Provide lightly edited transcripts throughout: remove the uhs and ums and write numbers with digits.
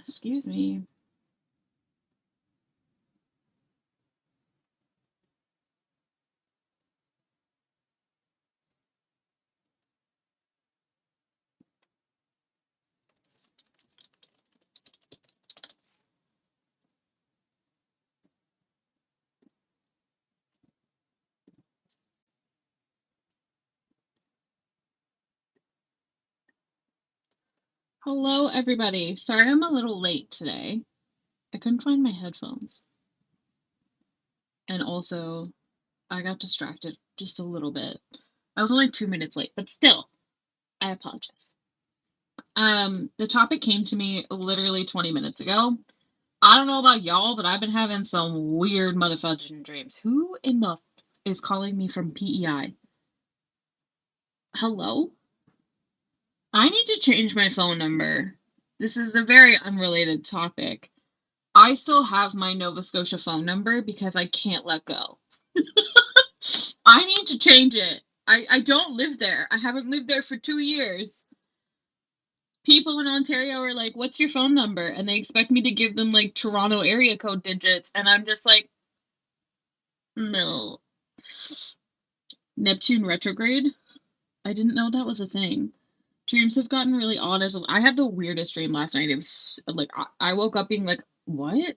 Excuse me. Hello, everybody. Sorry I'm a little late today. I couldn't find my headphones. And also, I got distracted just a little bit. I was only 2 minutes late, but still, I apologize. The topic came to me literally 20 minutes ago. I don't know about y'all, but I've been having some weird motherfucking dreams. Who in the is calling me from PEI? Hello? I need to change my phone number. This is a very unrelated topic. I still have my Nova Scotia phone number because I can't let go. I need to change it. I don't live there. I haven't lived there for 2 years. People in Ontario are like, "What's your phone number?" And they expect me to give them like Toronto area code digits. And I'm just like, no. Neptune retrograde? I didn't know that was a thing. Dreams have gotten really odd as well. I had the weirdest dream last night. It was like, I woke up being like, what?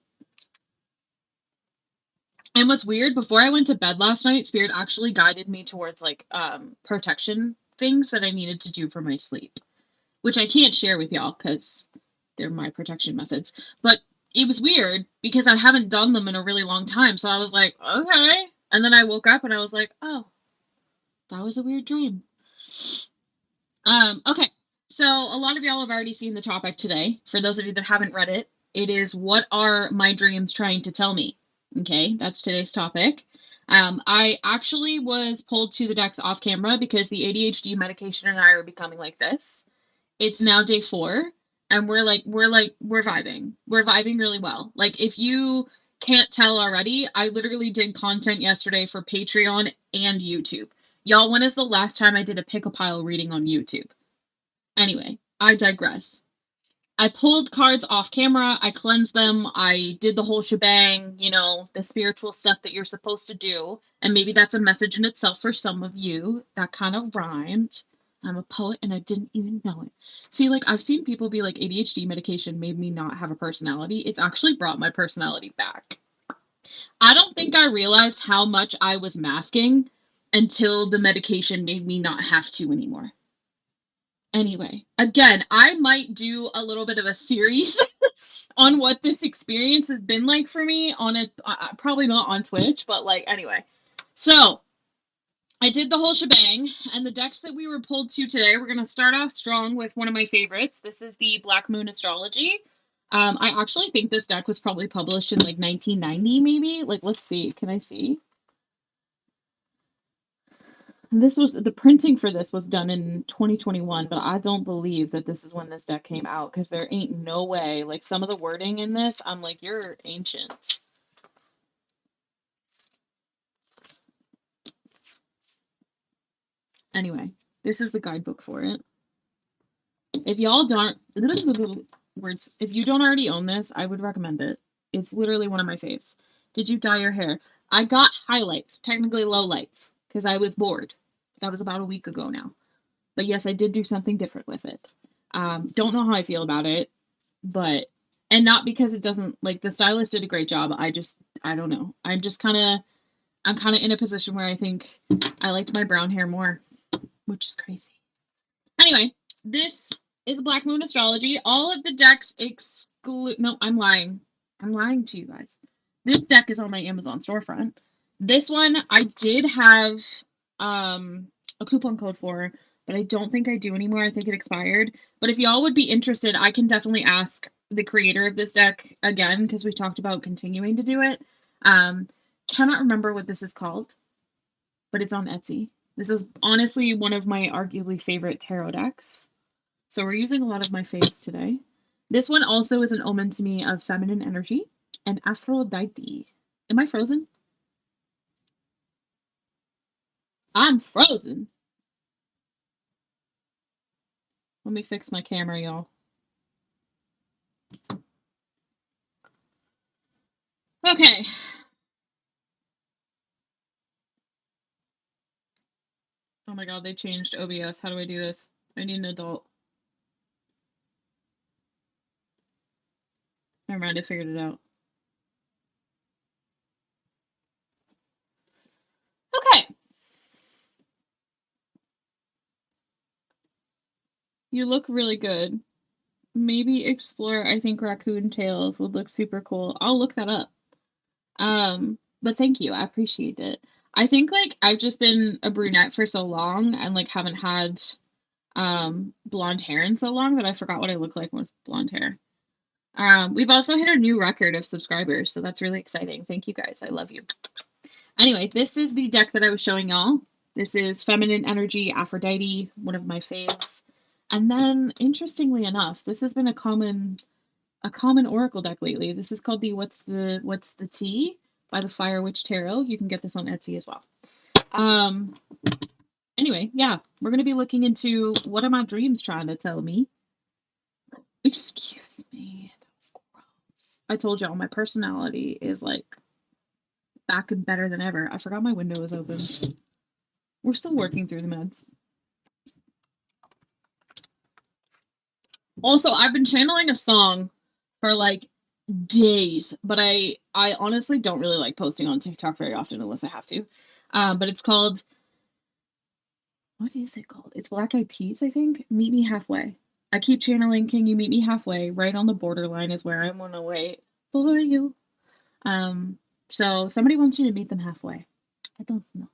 And what's weird, before I went to bed last night, Spirit actually guided me towards like protection things that I needed to do for my sleep, which I can't share with y'all because they're my protection methods. But it was weird because I haven't done them in a really long time. So I was like, okay. And then I woke up and I was like, oh, that was a weird dream. Okay. So a lot of y'all have already seen the topic today. For those of you that haven't read it, it is what are my dreams trying to tell me? Okay, that's today's topic. I actually was pulled to the decks off camera because the ADHD medication and I are becoming like this. It's now day 4, and we're vibing. We're vibing really well. Like if you can't tell already, I literally did content yesterday for Patreon and YouTube. Y'all, when is the last time I did a pick a pile reading on YouTube? Anyway, I digress. I pulled cards off camera, I cleansed them, I did the whole shebang, the spiritual stuff that you're supposed to do. And maybe that's a message in itself for some of you. That kind of rhymed. I'm a poet and I didn't even know it. See, like, I've seen people be like, ADHD medication made me not have a personality. It's actually brought my personality back. I don't think I realized how much I was masking until the medication made me not have to anymore. Anyway, again, I might do a little bit of a series on what this experience has been like for me on it, probably not on Twitch, but like anyway. So I did the whole shebang, and the decks that we were pulled to today, we're gonna start off strong with one of my favorites. This is the Black Moon Astrology. I actually think this deck was probably published in like 1990, maybe. Like, let's see. Can I see? This was the printing for this was done in 2021, but I don't believe that this is when this deck came out because there ain't no way. Like some of the wording in this, I'm like, you're ancient. Anyway, this is the guidebook for it. If y'all don't words, if you don't already own this, I would recommend it. It's literally one of my faves. Did you dye your hair? I got highlights, technically low lights, because I was bored. That was about a week ago now. But yes, I did do something different with it. Don't know how I feel about it, but and not because it doesn't like the stylist did a great job. I don't know. I'm kind of in a position where I think I liked my brown hair more, which is crazy. Anyway, this is Black Moon Astrology. All of the decks exclude. No, I'm lying. I'm lying to you guys. This deck is on my Amazon storefront. This one I did have a coupon code for, but I don't think I do anymore. I think it expired. But if y'all would be interested, I can definitely ask the creator of this deck again because we talked about continuing to do it. Um, cannot remember what this is called, but it's on Etsy. This is honestly one of my arguably favorite tarot decks. So we're using a lot of my faves today. This one also is an omen to me of feminine energy and Aphrodite. Am I frozen? I'm frozen. Let me fix my camera, y'all. Okay. Oh my god, they changed OBS. How do I do this? I need an adult. Never mind, I figured it out. Okay. You look really good. Maybe explore, I think raccoon tails would look super cool. I'll look that up. But thank you. I appreciate it. I think like I've just been a brunette for so long and like haven't had blonde hair in so long that I forgot what I look like with blonde hair. We've also hit a new record of subscribers, so that's really exciting. Thank you guys. I love you. Anyway, this is the deck that I was showing y'all. This is Feminine Energy Aphrodite, one of my faves. And then, interestingly enough, this has been a common oracle deck lately. This is called the What's the Tea by the Fire Witch Tarot. You can get this on Etsy as well. Um, anyway, yeah, we're gonna be looking into what are my dreams trying to tell me. Excuse me, that was gross. I told y'all my personality is like back and better than ever. I forgot my window was open. We're still working through the meds. Also, I've been channeling a song for like days, but I honestly don't really like posting on TikTok very often unless I have to. But it's called, what is it called? It's Black Eyed Peas, I think. Meet Me Halfway. I keep channeling Can You Meet Me Halfway? Right on the borderline is where I want to wait for you. Um, so somebody wants you to meet them halfway. I don't know.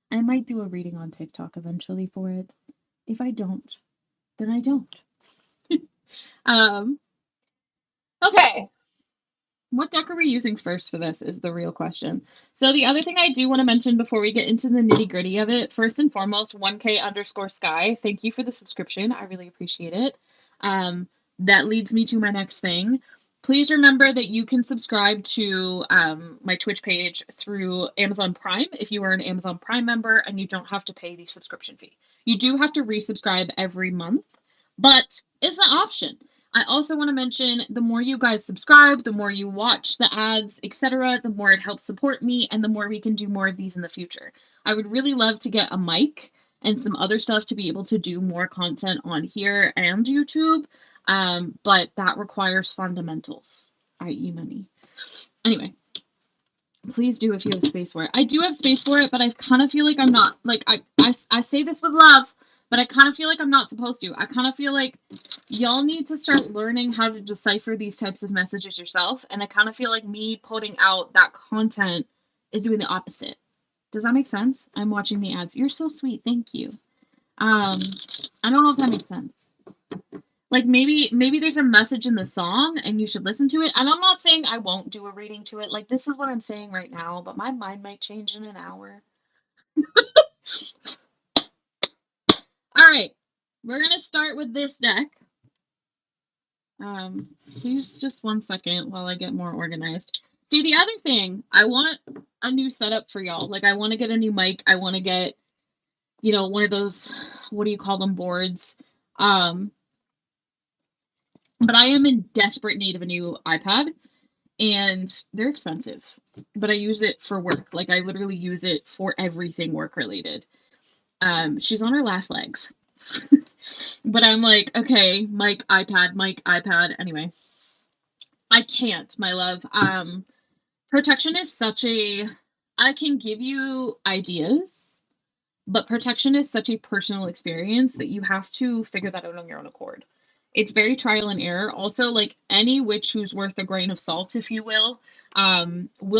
I might do a reading on TikTok eventually for it. If I don't, then I don't. Um, okay. What deck are we using first for this is the real question. So the other thing I do want to mention before we get into the nitty gritty of it, first and foremost, 1K_Sky. Thank you for the subscription. I really appreciate it. That leads me to my next thing. Please remember that you can subscribe to my Twitch page through Amazon Prime if you are an Amazon Prime member and you don't have to pay the subscription fee. You do have to resubscribe every month, but it's an option. I also want to mention the more you guys subscribe, the more you watch the ads, etc., the more it helps support me and the more we can do more of these in the future. I would really love to get a mic and some other stuff to be able to do more content on here and YouTube, but that requires fundamentals, i.e., money. Anyway, please do if you have space for it. I do have space for it, but I kind of feel like I'm not, like, I say this with love, but I kind of feel like I'm not supposed to. I kind of feel like y'all need to start learning how to decipher these types of messages yourself, and I kind of feel like me putting out that content is doing the opposite. Does that make sense? I'm watching the ads. You're so sweet. Thank you. I don't know if that makes sense. Like maybe there's a message in the song and you should listen to it. And I'm not saying I won't do a reading to it. Like this is what I'm saying right now, but my mind might change in an hour. All right. We're going to start with this deck. Please just 1 second while I get more organized. See, the other thing, I want a new setup for y'all. Like I want to get a new mic. I want to get, one of those, what do you call them, boards. But I am in desperate need of a new iPad. And they're expensive, but I use it for work. Like I literally use it for everything work related. She's on her last legs, but I'm like, okay, mic, iPad. Anyway, I can't, my love. Protection is I can give you ideas, but protection is such a personal experience that you have to figure that out on your own accord. It's very trial and error. Also, like any witch who's worth a grain of salt, if you will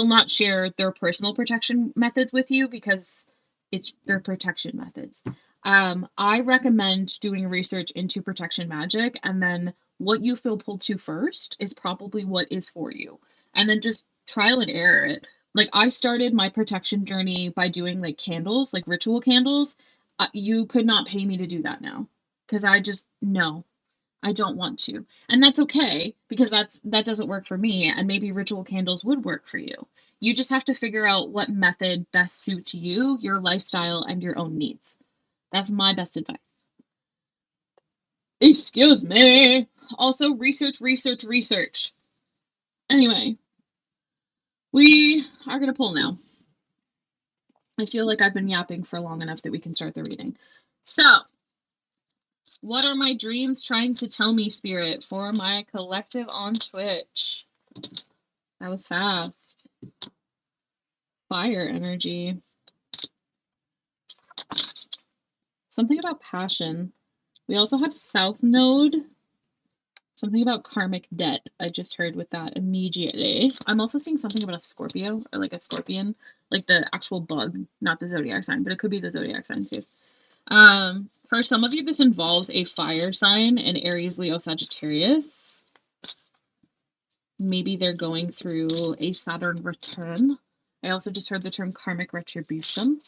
not share their personal protection methods with you because it's their protection methods. I recommend doing research into protection magic, and then what you feel pulled to first is probably what is for you. And then just trial and error it. Like I started my protection journey by doing like candles, like ritual candles. You could not pay me to do that now because I just no, I don't want to. And that's okay because that doesn't work for me and maybe ritual candles would work for you. You just have to figure out what method best suits you, your lifestyle and your own needs. That's my best advice. Excuse me. Also research. Anyway, We are going to pull now. I feel like I've been yapping for long enough that we can start the reading. So, what are my dreams trying to tell me, Spirit, for my collective on Twitch? That was fast. Fire energy. Something about passion. We also have South Node. Something about karmic debt. I just heard with that immediately. I'm also seeing something about a Scorpio or like a scorpion, like the actual bug, not the zodiac sign, but it could be the zodiac sign too. For some of you, this involves a fire sign, an Aries, Leo, Sagittarius. Maybe they're going through a Saturn return. I also just heard the term karmic retribution.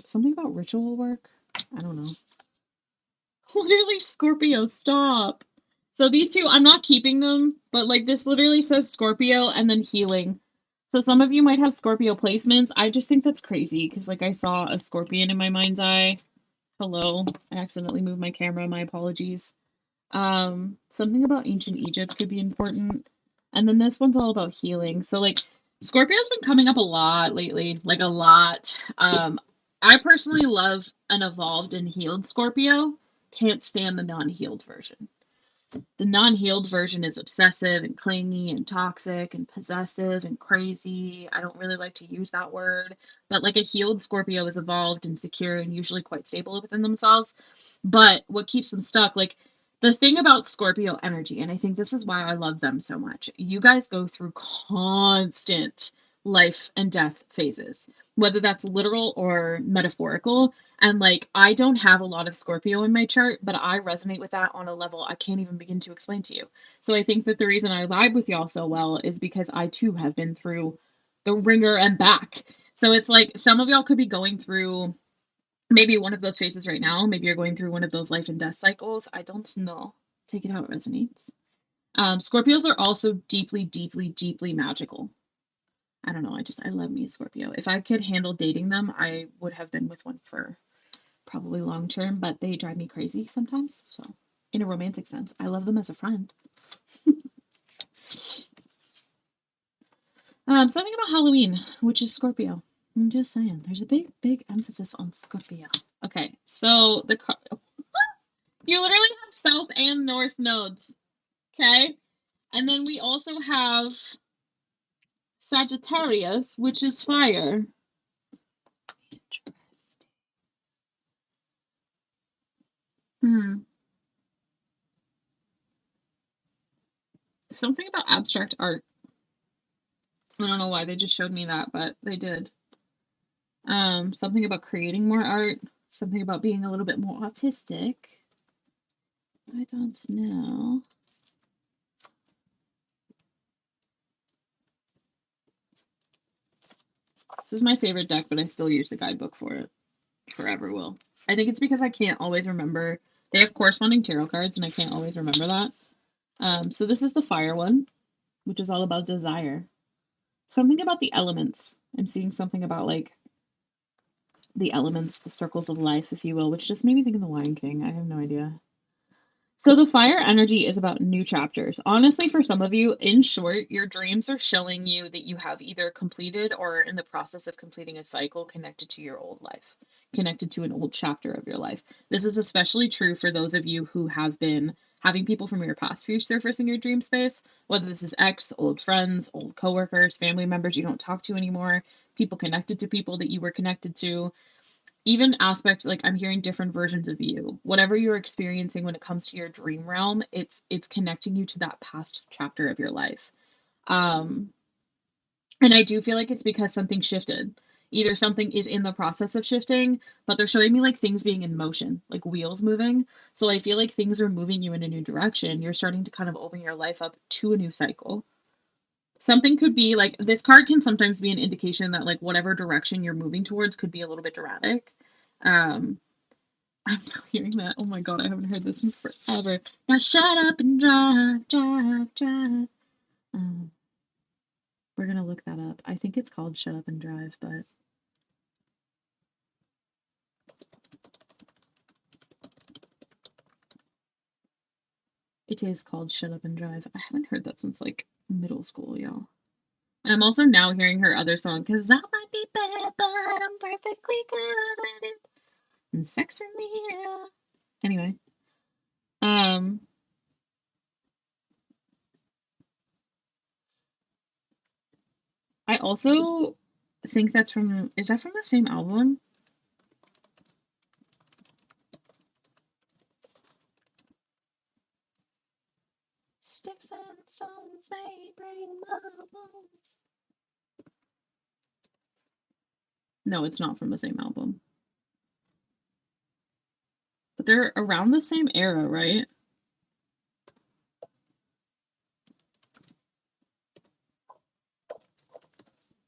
Something about ritual work. I don't know. Literally, Scorpio, stop. So these two, I'm not keeping them, but like this literally says Scorpio and then healing. So some of you might have Scorpio placements. I just think that's crazy because like I saw a scorpion in my mind's eye. Hello, I accidentally moved my camera. My apologies. Something about ancient Egypt could be important. And then this one's all about healing. So like Scorpio's been coming up a lot lately, like a lot. I personally love an evolved and healed Scorpio. Can't stand the non-healed version. The non-healed version is obsessive and clingy and toxic and possessive and crazy. I don't really like to use that word, but like a healed Scorpio is evolved and secure and usually quite stable within themselves. But what keeps them stuck, like the thing about Scorpio energy, and I think this is why I love them so much, you guys go through constant life and death phases, whether that's literal or metaphorical. And like, I don't have a lot of Scorpio in my chart, but I resonate with that on a level I can't even begin to explain to you. So I think that the reason I vibe with y'all so well is because I too have been through the ringer and back. So it's like some of y'all could be going through maybe one of those phases right now. Maybe you're going through one of those life and death cycles. I don't know. Take it how it resonates. Scorpios are also deeply, deeply, deeply magical. I don't know. I love me a Scorpio. If I could handle dating them, I would have been with one for probably long term, but they drive me crazy sometimes. So, in a romantic sense, I love them as a friend. Something about Halloween, which is Scorpio. I'm just saying, there's a big, big emphasis on Scorpio. Okay, so you literally have south and north nodes. Okay, and then we also have Sagittarius, which is fire. Interesting. Hmm. Something about abstract art. I don't know why they just showed me that, but they did. Something about creating more art. Something about being a little bit more autistic. I don't know. This is my favorite deck, but I still use the guidebook for it. Forever will. I think it's because I can't always remember. They have corresponding tarot cards, and I can't always remember that. So this is the fire one, which is all about desire. Something about the elements. I'm seeing something about like the elements, the circles of life, if you will, which just made me think of the Lion King. I have no idea. So the fire energy is about new chapters. Honestly, for some of you, in short, your dreams are showing you that you have either completed or in the process of completing a cycle connected to your old life, connected to an old chapter of your life. This is especially true for those of you who have been having people from your past resurface in your dream space, whether this is ex, old friends, old coworkers, family members you don't talk to anymore, people connected to people that you were connected to, even aspects like I'm hearing different versions of you. Whatever you're experiencing when it comes to your dream realm, it's connecting you to that past chapter of your life. Um, and I do feel like it's because something shifted. Either something is in the process of shifting, but they're showing me like things being in motion, like wheels moving. So I feel like things are moving you in a new direction. You're starting to kind of open your life up to a new cycle. Something could be like this card can sometimes be an indication that like whatever direction you're moving towards could be a little bit dramatic. Um, I'm now hearing that. Oh my god, I haven't heard this in forever. Now shut up and drive, drive, drive. Um, we're gonna look that up. I think it's called Shut Up and Drive, but it is called Shut Up and Drive. I haven't heard that since like middle school, y'all. I'm also now hearing her other song, "'Cause I might be bad, but I'm perfectly good at it." And Sex in the Air. Anyway, um, I also think that's from, is that from the same album? Sticks and stones may break my bones. No, it's not from the same album. But they're around the same era, right?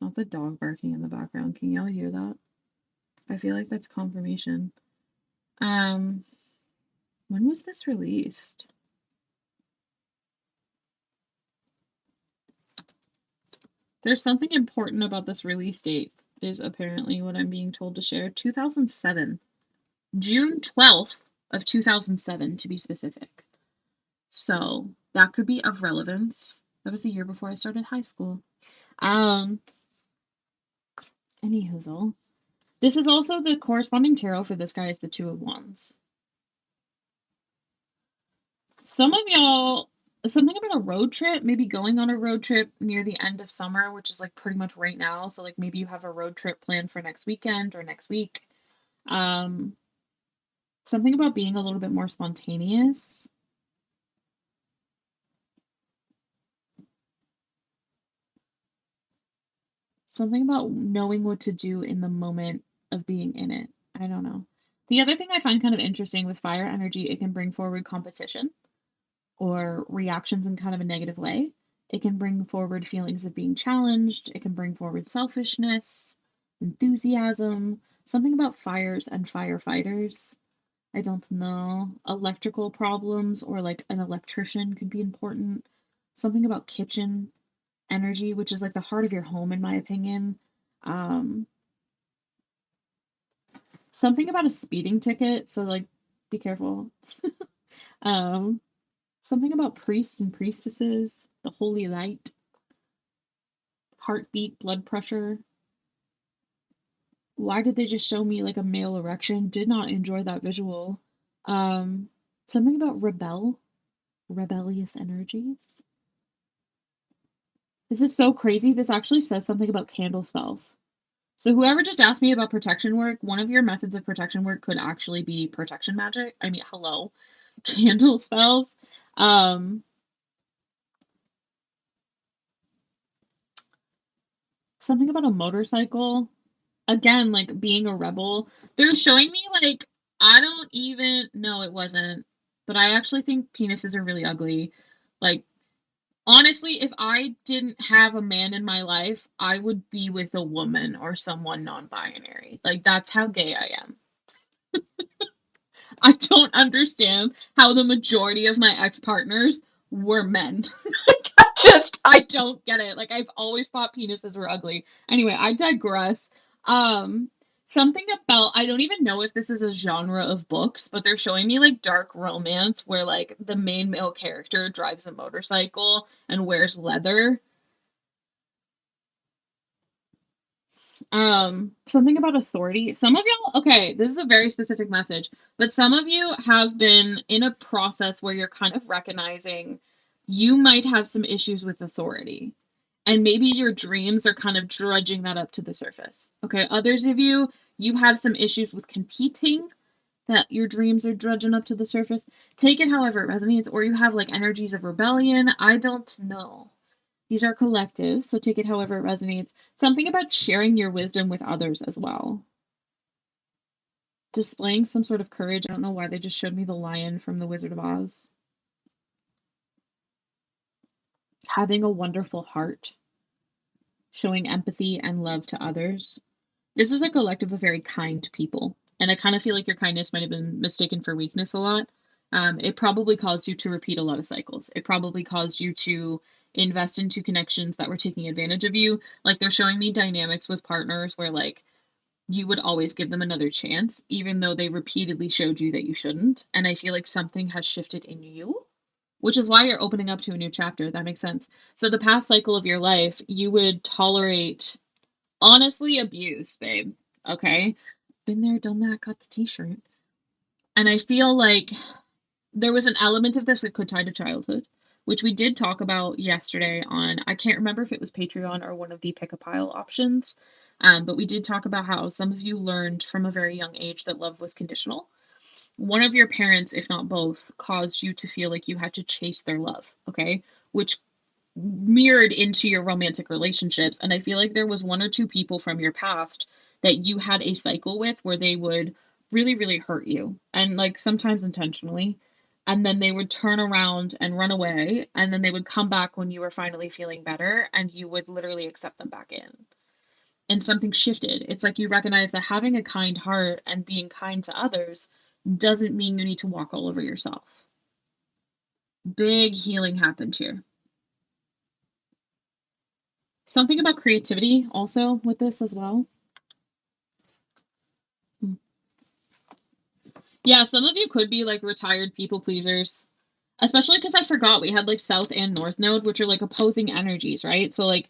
Not the dog barking in the background. Can y'all hear that? I feel like that's confirmation. Um, when was this released? There's something important about this release date, is apparently what I'm being told to share. 2007. June 12th of 2007, to be specific. So that could be of relevance. That was the year before I started high school. Um, Anyhoozle. This is also the corresponding tarot for this guy is the Two of Wands. Some of y'all, something about a road trip, maybe going on a road trip near the end of summer, which is like pretty much right now. So like maybe you have a road trip planned for next weekend or next week. Um, Something about being a little bit more spontaneous. Something about knowing what to do in the moment of being in it. I don't know. The other thing I find kind of interesting with fire energy, it can bring forward competition or reactions in kind of a negative way. It can bring forward feelings of being challenged. It can bring forward selfishness, enthusiasm, something about fires and firefighters. I don't know. Electrical problems or like an electrician could be important. Something about kitchen energy, which is like the heart of your home, in my opinion. Um, Something about a speeding ticket. So, like, be careful. Um, Something about priests and priestesses, the holy light, heartbeat, blood pressure. Why did they just show me like a male erection? Did not enjoy that visual. Um, Something about rebellious energies. This is so crazy. This actually says something about candle spells. So whoever just asked me about protection work, one of your methods of protection work could actually be protection magic. I mean, hello, candle spells. Um, Something about a motorcycle. Again, like being a rebel. They're showing me like I don't even no, it wasn't. But I actually think penises are really ugly. Like honestly, if I didn't have a man in my life, I would be with a woman or someone non-binary. Like that's how gay I am. I don't understand how the majority of my ex-partners were men. I don't get it. Like I've always thought penises were ugly. Anyway, I digress. Um Something about, I don't even know if this is a genre of books, but they're showing me like dark romance where like the main male character drives a motorcycle and wears leather. Something about authority. Some of y'all, okay, this is a very specific message, but some of you have been in a process where you're kind of recognizing you might have some issues with authority. And maybe your dreams are kind of dredging that up to the surface. Okay, others of you, you have some issues with competing that your dreams are dredging up to the surface. Take it however it resonates, or you have like energies of rebellion. I don't know. These are collective, so take it however it resonates. Something about sharing your wisdom with others as well. Displaying some sort of courage. I don't know why they just showed me the lion from The Wizard of Oz. Having a wonderful heart. Showing empathy and love to others. This is a collective of very kind people. And I kind of feel like your kindness might have been mistaken for weakness a lot. It probably caused you to repeat a lot of cycles. It probably caused you to invest into connections that were taking advantage of you. Like they're showing me dynamics with partners where like you would always give them another chance, even though they repeatedly showed you that you shouldn't. And I feel like something has shifted in you. which is why you're opening up to a new chapter. That makes sense. So the past cycle of your life, you would tolerate honestly abuse, babe. Okay? Been there, done that, got the t-shirt. And I feel like there was an element of this that could tie to childhood, which we did talk about yesterday on, I can't remember if it was Patreon or one of the pick a pile options. But we did talk about how some of you learned from a very young age that love was conditional. One of your parents, if not both, caused you to feel like you had to chase their love, okay? Which mirrored into your romantic relationships. And I feel like there was one or two people from your past that you had a cycle with where they would really, really hurt you. And like sometimes intentionally. And then they would turn around and run away. And then they would come back when you were finally feeling better and you would literally accept them back in. And something shifted. It's like you recognize that having a kind heart and being kind to others doesn't mean you need to walk all over yourself. Big healing happened here. Something about creativity also with this as well. Hmm. Yeah, some of you could be like retired people pleasers, especially because I forgot we had like South and North Node, which are like opposing energies, right? So, like,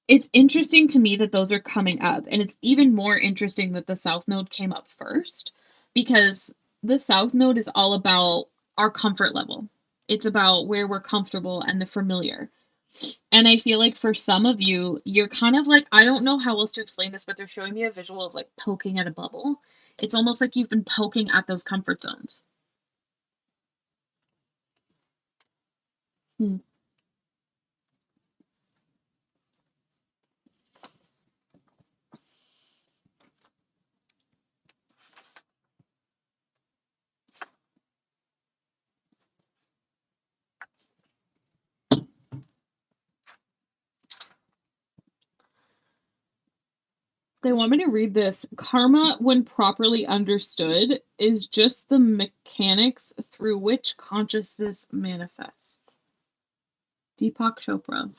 it's interesting to me that those are coming up. And it's even more interesting that the South Node came up first because the South Node is all about our comfort level, it's about where we're comfortable and the familiar. And I feel like for some of you, you're kind of like, I don't know how else to explain this, but they're showing me a visual of like poking at a bubble. It's almost like you've been poking at those comfort zones. Hmm. They want me to read this. Karma, when properly understood, is just the mechanics through which consciousness manifests. Deepak Chopra.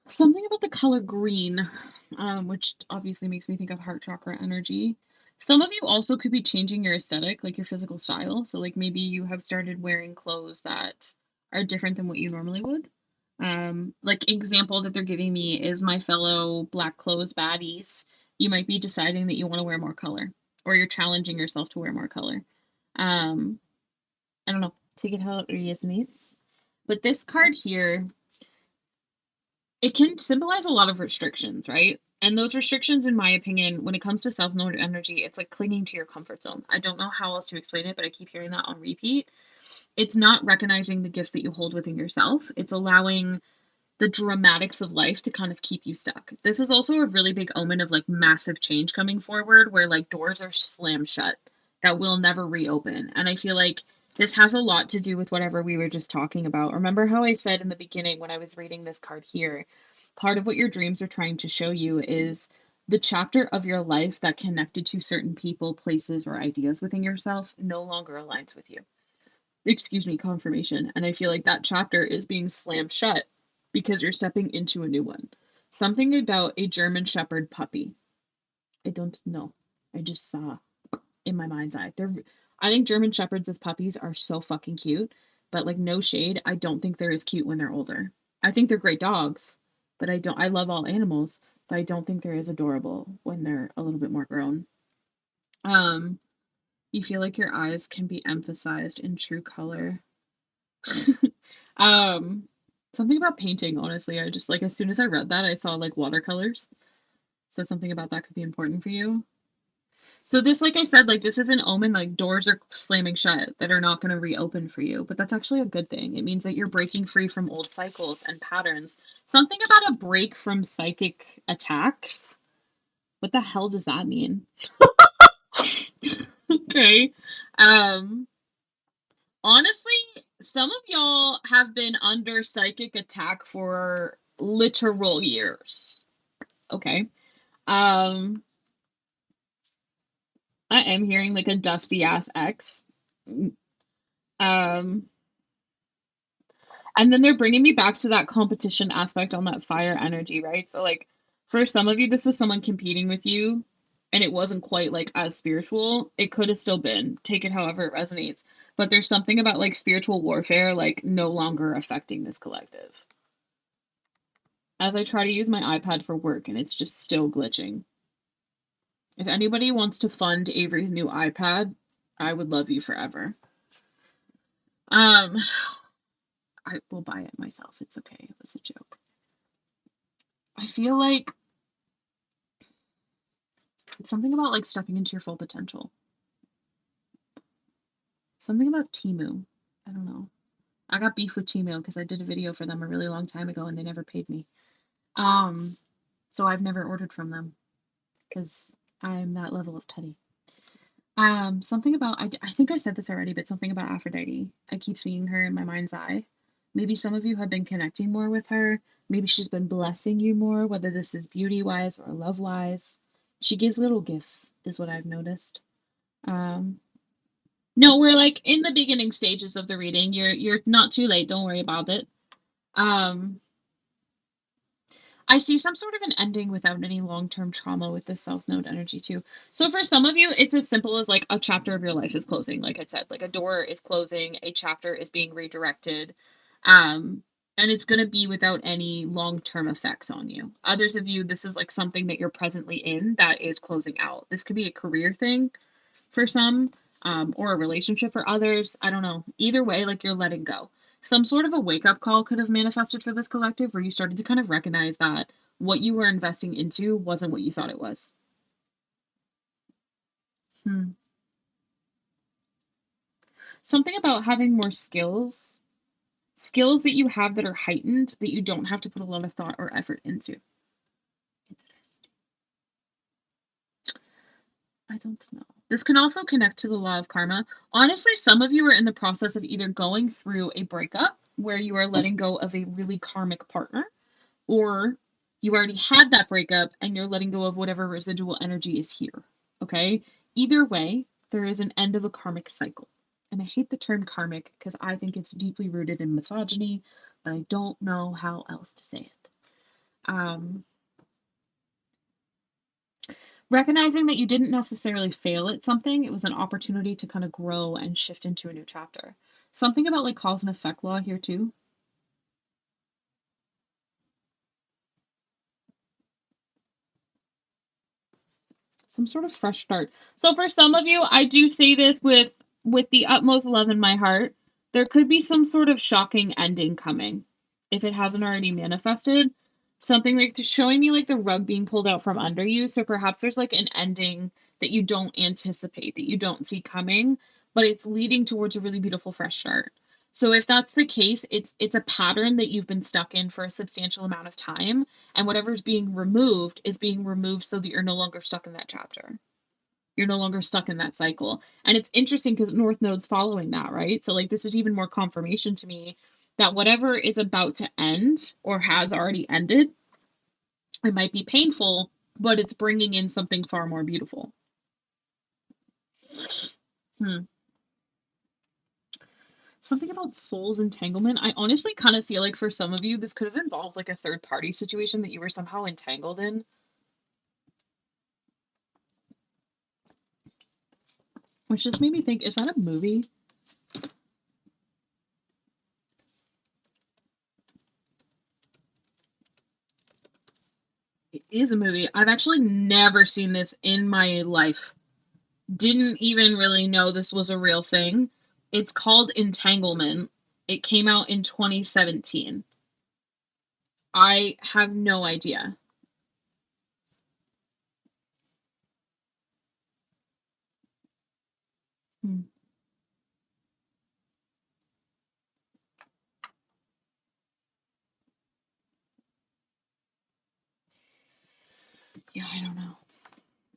Something about the color green, which obviously makes me think of heart chakra energy. Some of you also could be changing your aesthetic, like your physical style. So, like, maybe you have started wearing clothes that are different than what you normally would. Like, example that they're giving me is my fellow black clothes baddies. You might be deciding that you want to wear more color, or you're challenging yourself to wear more color. Um, I don't know. Take it how it resonates. But this card here, it can symbolize a lot of restrictions, right? And those restrictions, in my opinion, when it comes to self node energy, it's like clinging to your comfort zone. I don't know how else to explain it, but I keep hearing that on repeat. It's not recognizing the gifts that you hold within yourself, it's allowing the dramatics of life to kind of keep you stuck. This is also a really big omen of like massive change coming forward where like doors are slammed shut that will never reopen. And I feel like this has a lot to do with whatever we were just talking about. Remember how I said in the beginning when I was reading this card here, part of what your dreams are trying to show you is the chapter of your life that connected to certain people, places, or ideas within yourself no longer aligns with you. Excuse me, confirmation. And I feel like that chapter is being slammed shut because you're stepping into a new one. Something about a German Shepherd puppy. I don't know. I just saw in my mind's eye. I think German Shepherds as puppies are so fucking cute, but like no shade, I don't think they're as cute when they're older. I think they're great dogs, but I love all animals, but I don't think they're as adorable when they're a little bit more grown. Um, you feel like your eyes can be emphasized in true color. Um, Something about painting, honestly. I just like as soon as I read that, I saw like watercolors. So something about that could be important for you. So this, like I said, like this is an omen, like doors are slamming shut that are not going to reopen for you. But that's actually a good thing. It means that you're breaking free from old cycles and patterns. Something about a break from psychic attacks. What the hell does that mean? Okay. Um, Honestly, some of y'all have been under psychic attack for literal years. Okay. Um, I am hearing like a dusty ass ex. Um, and then they're bringing me back to that competition aspect on that fire energy, right? So, like, for some of you, this was someone competing with you. and it wasn't quite like as spiritual. It could have still been. Take it however it resonates. But there's something about like spiritual warfare like no longer affecting this collective. As I try to use my iPad for work and it's just still glitching. If anybody wants to fund Avery's new iPad, I would love you forever. Um, I will buy it myself. It's okay. It was a joke. I feel like it's something about like stepping into your full potential. Something about Temu. I don't know. I got beef with Temu because I did a video for them a really long time ago and they never paid me. So I've never ordered from them because I'm that level of petty. Something about I think I said this already, but something about Aphrodite. I keep seeing her in my mind's eye. Maybe some of you have been connecting more with her. Maybe she's been blessing you more, whether this is beauty wise or love wise. She gives little gifts, is what I've noticed. Um, no, we're like in the beginning stages of the reading. You're not too late. Don't worry about it. Um, I see some sort of an ending without any long-term trauma with this South Node energy too. So for some of you, it's as simple as like a chapter of your life is closing. Like I said, like a door is closing, a chapter is being redirected, and it's going to be without any long-term effects on you. Others of you, this is like something that you're presently in that is closing out. This could be a career thing for some, or a relationship for others. I don't know. Either way, like you're letting go. Some sort of a wake up call could have manifested for this collective where you started to kind of recognize that what you were investing into wasn't what you thought it was. Hmm. Something about having more skills, skills that you have that are heightened that you don't have to put a lot of thought or effort into. I don't know. This can also connect to the law of karma. Honestly, some of you are in the process of either going through a breakup where you are letting go of a really karmic partner, or you already had that breakup and you're letting go of whatever residual energy is here. Okay? Either way, there is an end of a karmic cycle. And I hate the term karmic because I think it's deeply rooted in misogyny, but I don't know how else to say it. Recognizing that you didn't necessarily fail at something, it was an opportunity to kind of grow and shift into a new chapter. Something about like cause and effect law here too. Some sort of fresh start. So for some of you, I do say this with the utmost love in my heart. There could be some sort of shocking ending coming if it hasn't already manifested. Something like showing me like the rug being pulled out from under you. So perhaps there's like an ending that you don't anticipate, that you don't see coming, but it's leading towards a really beautiful fresh start. So if that's the case, it's a pattern that you've been stuck in for a substantial amount of time, and whatever's being removed is being removed so that you're no longer stuck in that chapter. You're no longer stuck in that cycle. And it's interesting because North Node's following that, right? So like this is even more confirmation to me that whatever is about to end or has already ended, it might be painful, but it's bringing in something far more beautiful. Hmm. Something about soul's entanglement. I honestly kind of feel like for some of you, this could have involved like a third party situation that you were somehow entangled in. Which just made me think, is that a movie? It is a movie. I've actually never seen this in my life. Didn't even really know this was a real thing. It's called Entanglement. It came out in 2017. I have no idea. Hmm. Yeah, I don't know.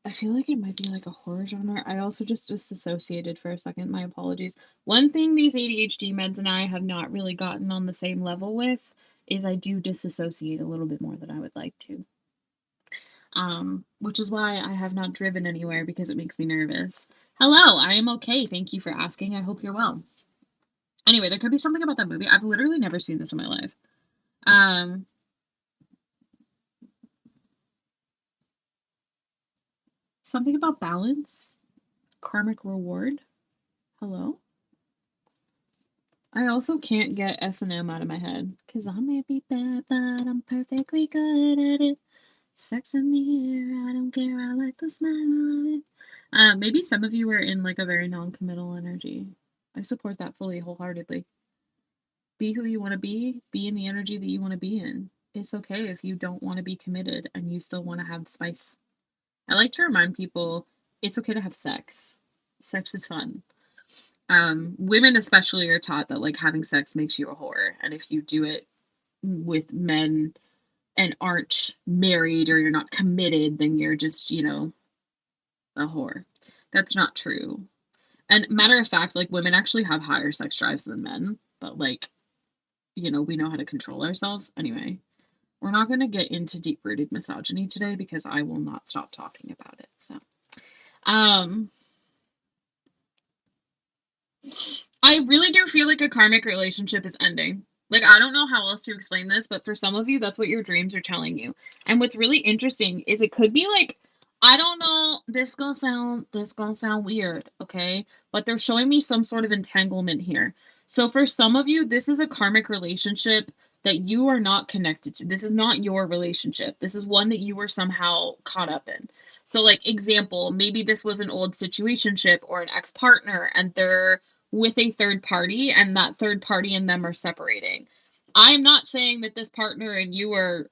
I feel like it might be like a horror genre. I also just disassociated for a second. My apologies. One thing these ADHD meds and I have not really gotten on the same level with is I do disassociate a little bit more than I would like to. Which is why I have not driven anywhere because it makes me nervous. Hello, I am okay. Thank you for asking. I hope you're well. Anyway, there could be something about that movie. I've literally never seen this in my life. Um, Something about balance, karmic reward. Hello? I also can't get S&M out of my head because I may be bad, but I'm perfectly good at it. Sex in the air, I don't care, I like the smell of it. Maybe some of you are in like a very non-committal energy. I support that fully, wholeheartedly. Be who you want to be in the energy that you want to be in. It's okay if you don't want to be committed and you still want to have spice. I like to remind people it's okay to have sex. Sex is fun. Women especially are taught that like having sex makes you a whore, and if you do it with men and aren't married or you're not committed, then you're just, a whore. That's not true. And matter of fact, like women actually have higher sex drives than men, but like, we know how to control ourselves. Anyway, we're not going to get into deep rooted misogyny today because I will not stop talking about it. So, um, I really do feel like a karmic relationship is ending. Like, I don't know how else to explain this, but for some of you, that's what your dreams are telling you. And what's really interesting is it could be like, I don't know, this gonna sound weird, okay? But they're showing me some sort of entanglement here. So for some of you, this is a karmic relationship that you are not connected to. This is not your relationship. This is one that you were somehow caught up in. So like example, maybe this was an old situationship or an ex-partner and they're with a third party and that third party and them are separating. I'm not saying that this partner and you are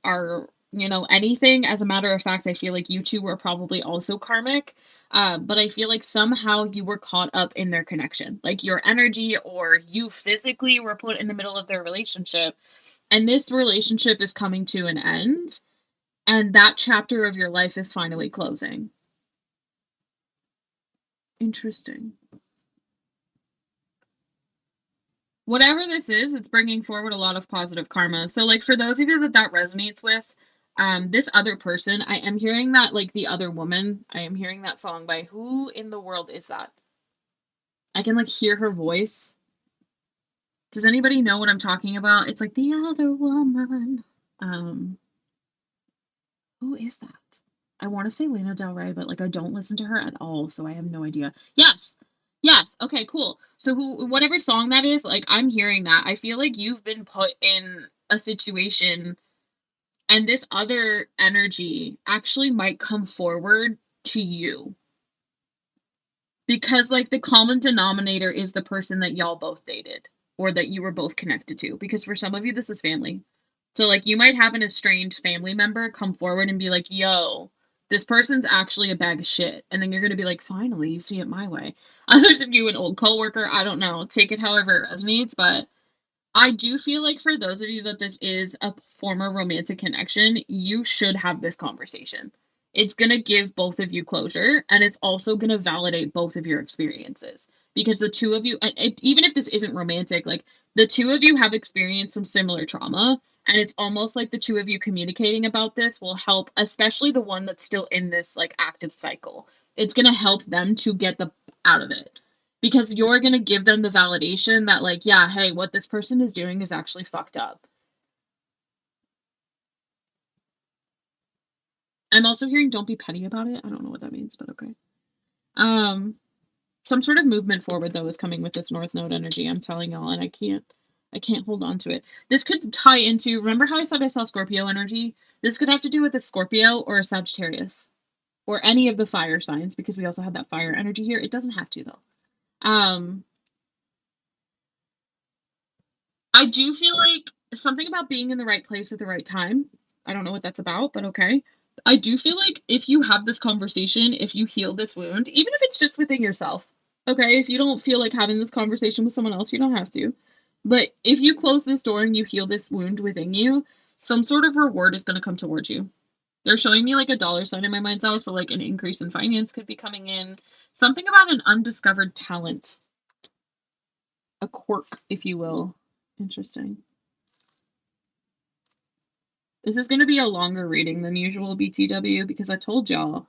anything. As a matter of fact, I feel like you two were probably also karmic. But I feel like somehow you were caught up in their connection. Like your energy or you physically were put in the middle of their relationship. And this relationship is coming to an end. And that chapter of your life is finally closing. Interesting. Whatever this is, it's bringing forward a lot of positive karma. So, like, for those of you that resonates with, this other person, I am hearing that, like, the other woman, I am hearing that song by who in the world is that? I can, like, hear her voice. Does anybody know what I'm talking about? It's like the other woman. Um, who is that? I want to say Lana Del Rey, but like I don't listen to her at all, so I have no idea. Yes. Yes. Okay, cool. So whatever song that is, like I'm hearing that. I feel like you've been put in a situation and this other energy actually might come forward to you. Because like the common denominator is the person that y'all both dated or that you were both connected to. Because for some of you this is family. So like you might have an estranged family member come forward and be like, "Yo, this person's actually a bag of shit." And then you're going to be like, "Finally, you see it my way." Others of you an old coworker, I don't know. Take it however it resonates, but I do feel like for those of you that this is a former romantic connection, you should have this conversation. It's going to give both of you closure and it's also going to validate both of your experiences because the two of you, even if this isn't romantic, like the two of you have experienced some similar trauma. And it's almost like the two of you communicating about this will help, especially the one that's still in this like active cycle. It's going to help them to get the out of it because you're going to give them the validation that like yeah, hey, what this person is doing is actually fucked up. I'm also hearing don't be petty about it. I don't know what that means, but okay. um some sort of movement forward though is coming with this north node energy, I'm telling y'all, and I can't hold on to it. This could tie into, remember how I said I saw Scorpio energy? This could have to do with a Scorpio or a Sagittarius or any of the fire signs because we also have that fire energy here. It doesn't have to though. I do feel like something about being in the right place at the right time. I don't know what that's about, but okay. I do feel like if you have this conversation, if you heal this wound, even if it's just within yourself, okay, if you don't feel like having this conversation with someone else, you don't have to. But if you close this door and you heal this wound within you, some sort of reward is going to come towards you. They're showing me like a dollar sign in my mind's eye, so like an increase in finance could be coming in. Something about an undiscovered talent, a quirk, if you will. Interesting. This is going to be a longer reading than usual, BTW, because I told y'all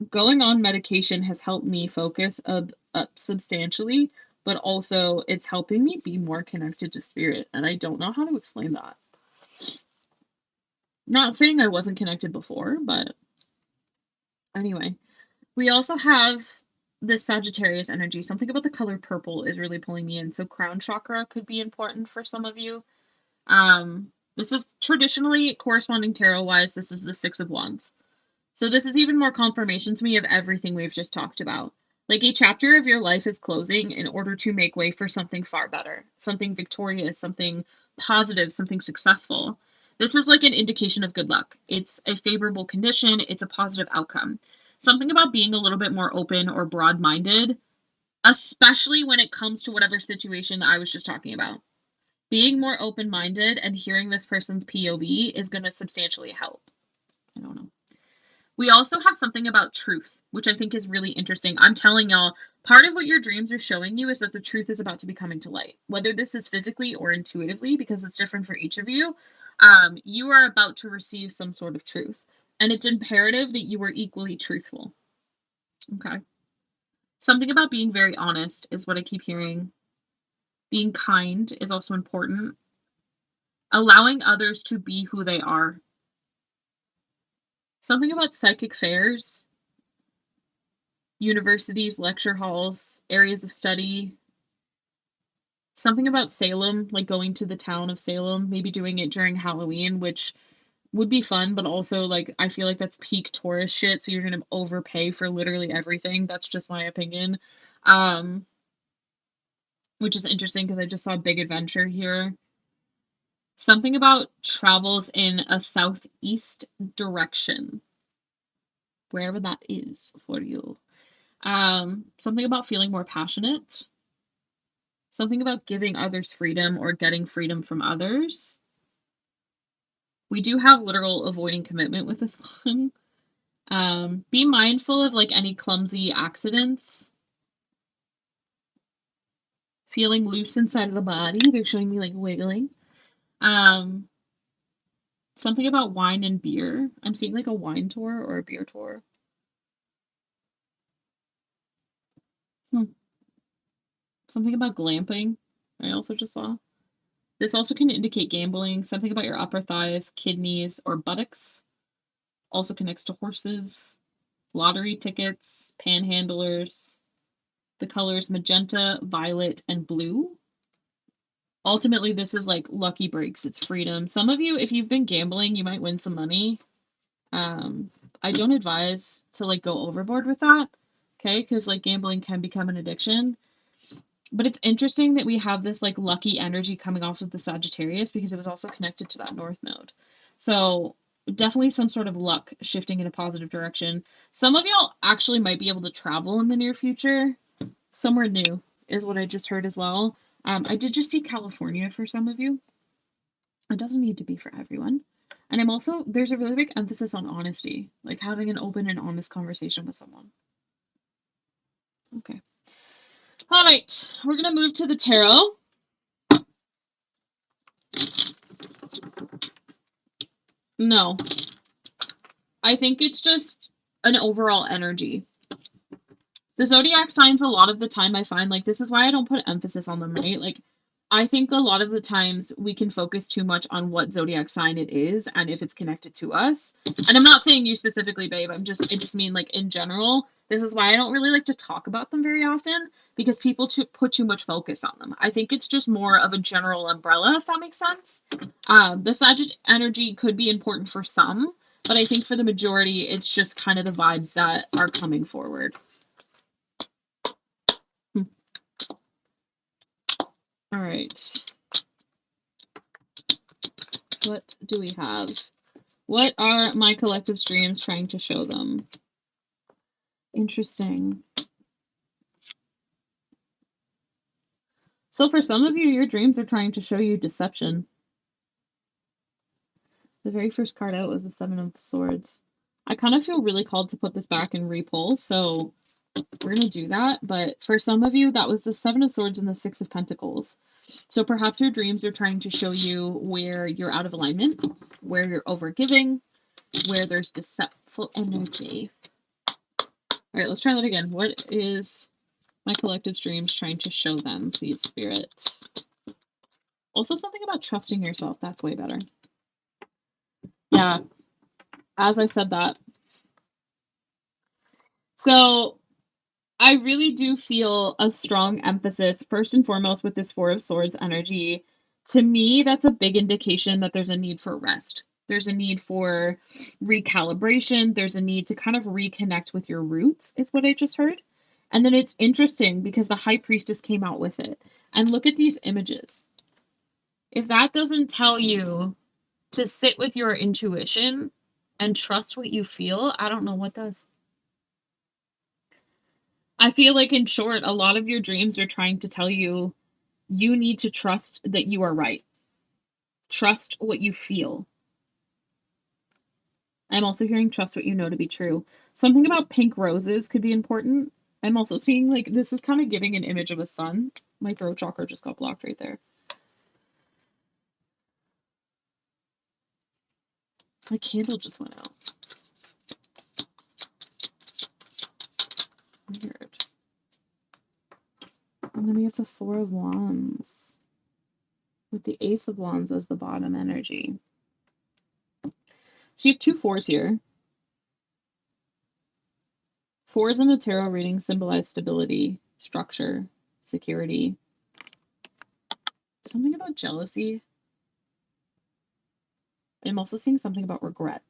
going on medication has helped me focus up substantially, but also it's helping me be more connected to spirit, and I don't know how to explain that. Not saying I wasn't connected before, but anyway. We also have this Sagittarius energy. Something about the color purple is really pulling me in. So crown chakra could be important for some of you. This is traditionally corresponding tarot wise. This is the Six of Wands. So this is even more confirmation to me of everything we've just talked about. Like a chapter of your life is closing in order to make way for something far better, something victorious, something positive, something successful. This is like an indication of good luck. It's a favorable condition, it's a positive outcome. Something about being a little bit more open or broad minded, especially when it comes to whatever situation I was just talking about. Being more open minded and hearing this person's POV is going to substantially help. I don't know. We also have something about truth, which I think is really interesting. I'm telling y'all, part of what your dreams are showing you is that the truth is about to be coming to light, whether this is physically or intuitively, because it's different for each of you. You are about to receive some sort of truth, and it's imperative that you are equally truthful. Okay. Something about being very honest is what I keep hearing. Being kind is also important. Allowing others to be who they are. Something about psychic fairs, universities, lecture halls, areas of study. Something about Salem, like going to the town of Salem, maybe doing it during Halloween, which would be fun, but also like I feel like that's peak tourist shit, so you're gonna overpay for literally everything. That's just my opinion. Um, which is interesting because I just saw Big Adventure here. Something about travels in a southeast direction, wherever that is for you. Something about feeling more passionate. Something about giving others freedom or getting freedom from others. We do have literal avoiding commitment with this one. Be mindful of like any clumsy accidents. Feeling loose inside of the body. They're showing me like wiggling. Um, Something about wine and beer. I'm seeing like a wine tour or a beer tour. Hmm. Something about glamping. I also just saw. This also can indicate gambling. Something about your upper thighs, kidneys, or buttocks. Also connects to horses, lottery tickets, panhandlers. The colors magenta, violet, and blue. Ultimately, this is like lucky breaks. It's freedom. Some of you, if you've been gambling, you might win some money. Um, I don't advise to like go overboard with that, okay? Because like gambling can become an addiction. But it's interesting that we have this like lucky energy coming off of the Sagittarius because it was also connected to that North Node. So definitely some sort of luck shifting in a positive direction. Some of y'all actually might be able to travel in the near future. Somewhere new is what I just heard as well. I did just see California for some of you. It doesn't need to be for everyone. And I'm also, there's a really big emphasis on honesty, like having an open and honest conversation with someone. Okay. All right. We're going to move to the tarot. No. I think it's just an overall energy. The zodiac signs, a lot of the time I find, like, this is why I don't put emphasis on them, right? Like, I think a lot of the times we can focus too much on what zodiac sign it is and if it's connected to us. And I'm not saying you specifically, babe. I just mean like in general. This is why I don't really like to talk about them very often because people put too much focus on them. I think it's just more of a general umbrella, if that makes sense. The Sagittarius energy could be important for some, but I think for the majority, it's just kind of the vibes that are coming forward. All right. What do we have? What are my collective streams trying to show them? Interesting. So for some of you, your dreams are trying to show you deception. The very first card out was the Seven of Swords. I kind of feel really called to put this back and re-pull, so we're going to do that. But for some of you, that was the Seven of Swords and the Six of Pentacles. So perhaps your dreams are trying to show you where you're out of alignment, where you're overgiving, where there's deceitful energy. All right, let's try that again. What is my collective dreams trying to show them, please, Spirit? Also, something about trusting yourself. That's way better. Yeah, as I said that, So I really do feel a strong emphasis, first and foremost, with this Four of Swords energy. To me, that's a big indication that there's a need for rest. There's a need for recalibration. There's a need to kind of reconnect with your roots, is what I just heard. And then it's interesting because the High Priestess came out with it. And look at these images. If that doesn't tell you to sit with your intuition and trust what you feel, I don't know what does. I feel like, in short, a lot of your dreams are trying to tell you you need to trust that you are right. Trust what you feel. I'm also hearing trust what you know to be true. Something about pink roses could be important. I'm also seeing like this is kind of giving an image of a sun. My throat chakra just got blocked right there. My candle just went out. Weird. And then we have the Four of Wands with the Ace of Wands as the bottom energy. So you have two fours here. Fours in the tarot reading symbolize stability, structure, security. Something about jealousy. I'm also seeing something about regret.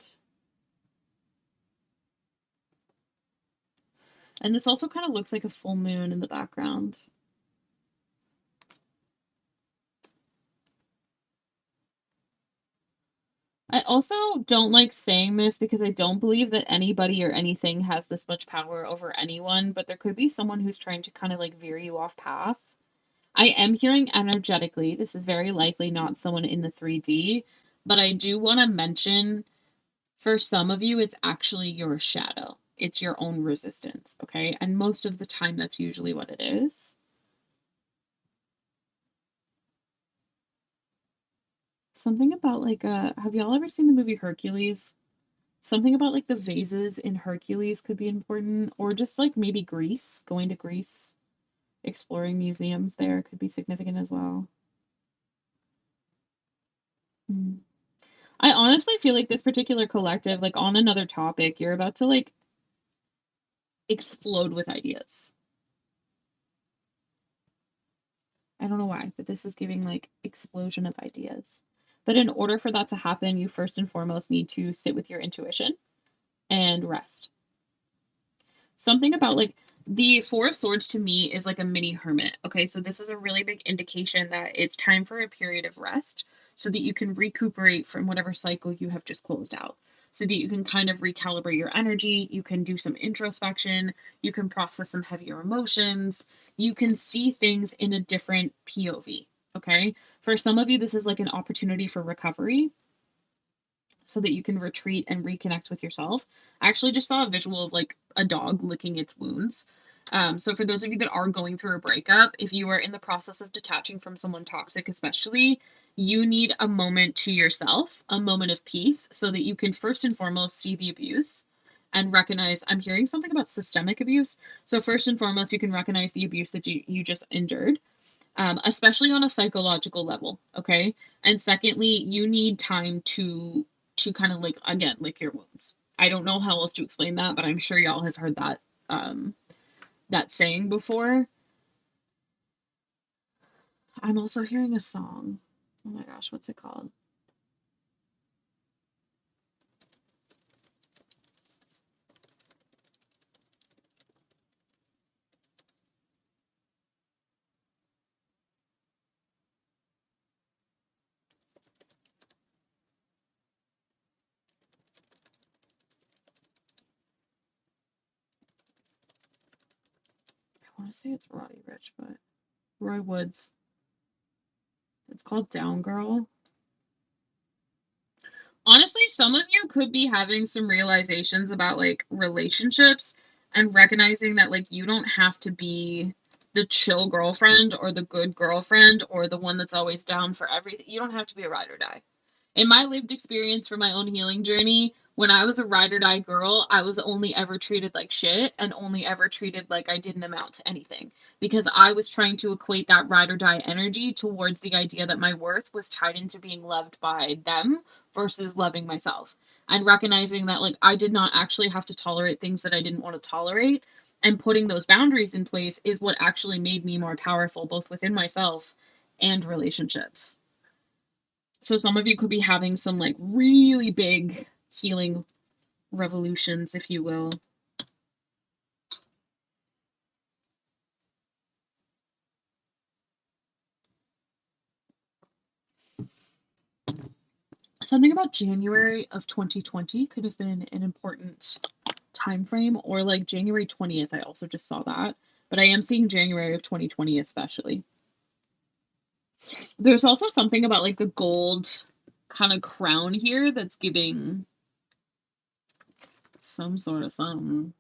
And this also kind of looks like a full moon in the background. I also don't like saying this because I don't believe that anybody or anything has this much power over anyone, but there could be someone who's trying to kind of like veer you off path. I am hearing energetically, this is very likely not someone in the 3D, but I do want to mention for some of you, it's actually your shadow. It's your own resistance, okay? And most of the time, that's usually what it is. Something about like, have y'all ever seen the movie Hercules? Something about like the vases in Hercules could be important, or just like maybe Greece, going to Greece, exploring museums there could be significant as well. Hmm. I honestly feel like this particular collective, like on another topic, you're about to like explode with ideas. I don't know why, but this is giving like explosion of ideas. But in order for that to happen, you first and foremost need to sit with your intuition and rest. Something about like the Four of Swords to me is like a mini hermit. Okay, so this is a really big indication that it's time for a period of rest so that you can recuperate from whatever cycle you have just closed out. So that you can kind of recalibrate your energy, you can do some introspection, you can process some heavier emotions, you can see things in a different POV. Okay, for some of you, this is like an opportunity for recovery so that you can retreat and reconnect with yourself. I actually just saw a visual of like a dog licking its wounds. So for those of you that are going through a breakup, if you are in the process of detaching from someone toxic, especially, you need a moment to yourself, a moment of peace, so that you can first and foremost see the abuse and recognize. I'm hearing something about systemic abuse. So first and foremost, you can recognize the abuse that you just endured, especially on a psychological level. Okay, and secondly, you need time to kind of like again lick your wounds. I don't know how else to explain that, but I'm sure y'all have heard that that saying before. I'm also hearing a song. Oh my gosh, what's it called? I want to say it's Roddy Rich, but Roy Woods. It's called Down Girl. Honestly, some of you could be having some realizations about like relationships and recognizing that like you don't have to be the chill girlfriend or the good girlfriend or the one that's always down for everything. You don't have to be a ride or die. In my lived experience for my own healing journey, When I was a ride or die girl, I was only ever treated like shit and only ever treated like I didn't amount to anything because I was trying to equate that ride or die energy towards the idea that my worth was tied into being loved by them versus loving myself. And recognizing that, like, I did not actually have to tolerate things that I didn't want to tolerate. And putting those boundaries in place is what actually made me more powerful, both within myself and relationships. So some of you could be having some like really big healing revolutions, if you will. Something about January of 2020 could have been an important time frame, or like January 20th. I also just saw that, but I am seeing January of 2020 especially. There's also something about like the gold kind of crown here that's giving some sort of something.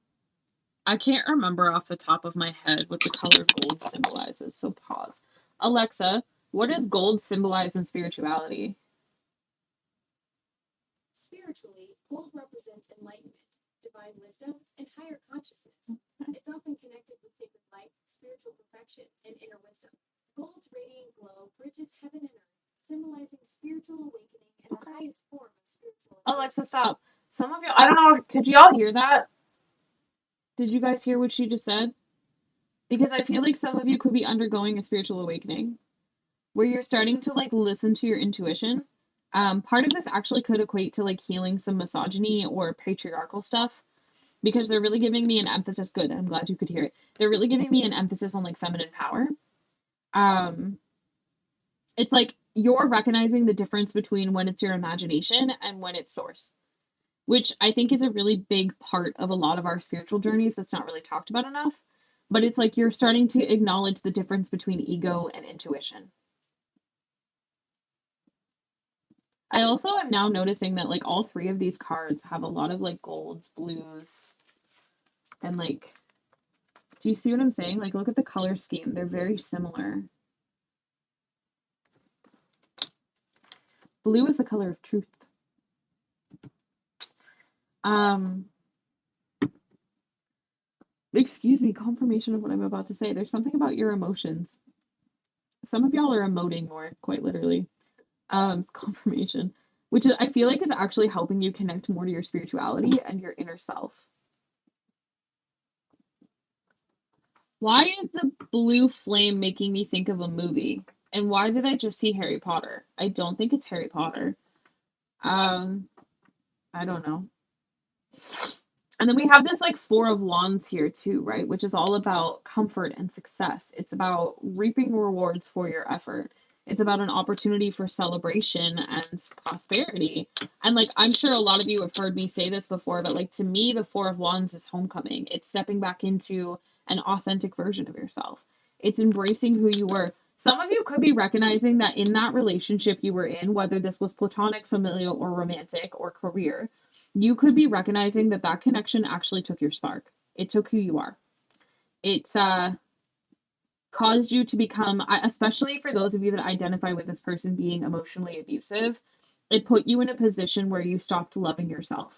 I can't remember off the top of my head what the color gold symbolizes, so pause. Alexa, what does gold symbolize in spirituality? Spiritually, gold represents enlightenment, divine wisdom, and higher consciousness. It's often connected with sacred light, spiritual perfection, and inner wisdom. Gold's radiant glow bridges heaven and earth, symbolizing spiritual awakening and the highest form of spiritual Alexa, stop. Some of you, I don't know, could y'all hear that? Did you guys hear what she just said? Because I feel like some of you could be undergoing a spiritual awakening where you're starting to like listen to your intuition. Part of this actually could equate to like healing some misogyny or patriarchal stuff because they're really giving me an emphasis. Good, I'm glad you could hear it. They're really giving me an emphasis on like feminine power. Um, it's like you're recognizing the difference between when it's your imagination and when it's source, which I think is a really big part of a lot of our spiritual journeys that's not really talked about enough. But it's like you're starting to acknowledge the difference between ego and intuition. I also am now noticing that like all three of these cards have a lot of like golds, blues, and like, do you see what I'm saying? Like, look at the color scheme. They're very similar. Blue is the color of truth. Um, excuse me, confirmation of what I'm about to say. There's something about your emotions. Some of y'all are emoting more, quite literally. Confirmation, which is, I feel like is actually helping you connect more to your spirituality and your inner self. Why is the blue flame making me think of a movie? And why did I just see Harry Potter? I don't think it's Harry Potter. Um, I don't know. And then we have this like Four of Wands here too, right? Which is all about comfort and success. It's about reaping rewards for your effort. It's about an opportunity for celebration and prosperity. And like I'm sure a lot of you have heard me say this before, but like to me, the Four of Wands is homecoming. It's stepping back into an authentic version of yourself. It's embracing who you were. Some of you could be recognizing that in that relationship you were in, whether this was platonic, familial, or romantic, or career, you could be recognizing that that connection actually took your spark. It took who you are. It's caused you to become, especially for those of you that identify with this person being emotionally abusive, it put you in a position where you stopped loving yourself.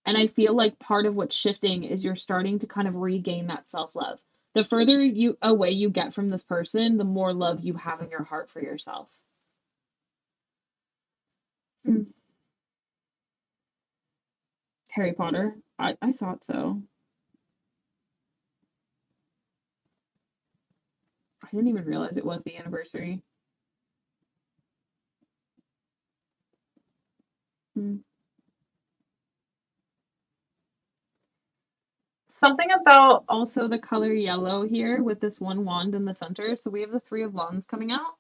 And I feel like part of what's shifting is you're starting to kind of regain that self love. The further you away you get from this person, the more love you have in your heart for yourself. Mm. Harry Potter. I thought so. I didn't even realize it was the anniversary. Mm. Something about also the color yellow here with this one wand in the center. So we have the Three of Wands coming out.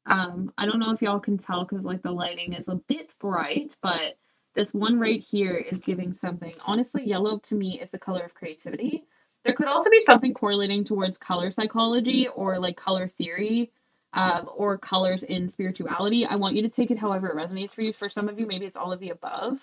I don't know if y'all can tell because like the lighting is a bit bright, but this one right here is giving something. Honestly, yellow to me is the color of creativity. There could also be something correlating towards color psychology or like color theory, or colors in spirituality. I want you to take it however it resonates for you. For some of you, maybe it's all of the above.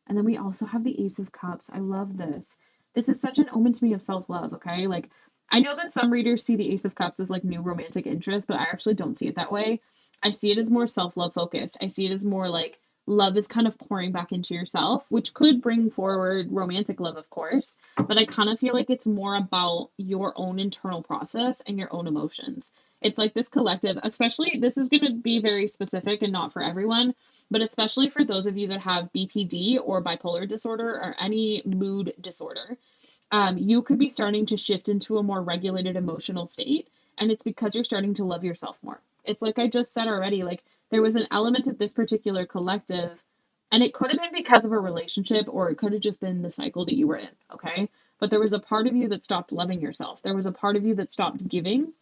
And then we also have the Ace of Cups. I love this. This is such an omen to me of self love, okay? Like, I know that some readers see the Ace of Cups as like new romantic interest, but I actually don't see it that way. I see it as more self love focused. I see it as more like love is kind of pouring back into yourself, which could bring forward romantic love, of course. But I kind of feel like it's more about your own internal process and your own emotions. It's like this collective, especially this is going to be very specific and not for everyone, but especially for those of you that have BPD or bipolar disorder or any mood disorder, you could be starting to shift into a more regulated emotional state. And it's because you're starting to love yourself more. It's like I just said already, like there was an element of this particular collective, and it could have been because of a relationship or it could have just been the cycle that you were in. Okay. But there was a part of you that stopped loving yourself. There was a part of you that stopped giving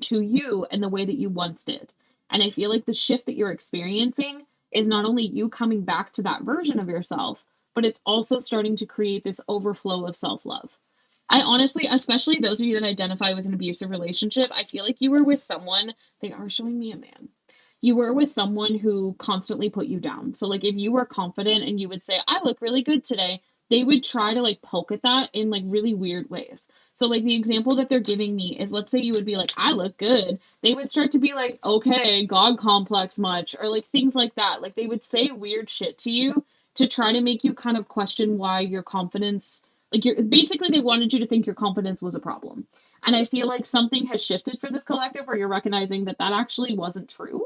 to you in the way that you once did. And I feel like the shift that you're experiencing is not only you coming back to that version of yourself, but it's also starting to create this overflow of self love. I honestly, especially those of you that identify with an abusive relationship, I feel like you were with someone, they are showing me a man. You were with someone who constantly put you down. So, like, if you were confident and you would say, I look really good today, they would try to like poke at that in like really weird ways. So, like, the example that they're giving me is let's say you would be like, I look good. They would start to be like, okay, God complex much, or like things like that. Like, they would say weird shit to you to try to make you kind of question why your confidence, like, you're basically, they wanted you to think your confidence was a problem. And I feel like something has shifted for this collective where you're recognizing that that actually wasn't true.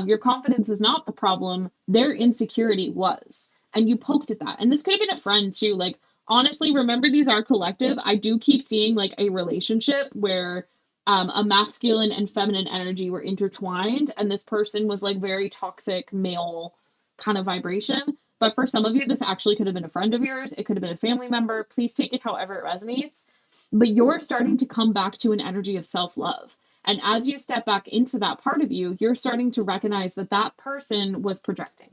Your confidence is not the problem, their insecurity was. And you poked at that. And this could have been a friend too. Like, honestly, remember these are collective. I do keep seeing like a relationship where a masculine and feminine energy were intertwined, and this person was like very toxic male kind of vibration. But for some of you, this actually could have been a friend of yours. It could have been a family member. Please take it however it resonates. But you're starting to come back to an energy of self love. And as you step back into that part of you, you're starting to recognize that that person was projecting.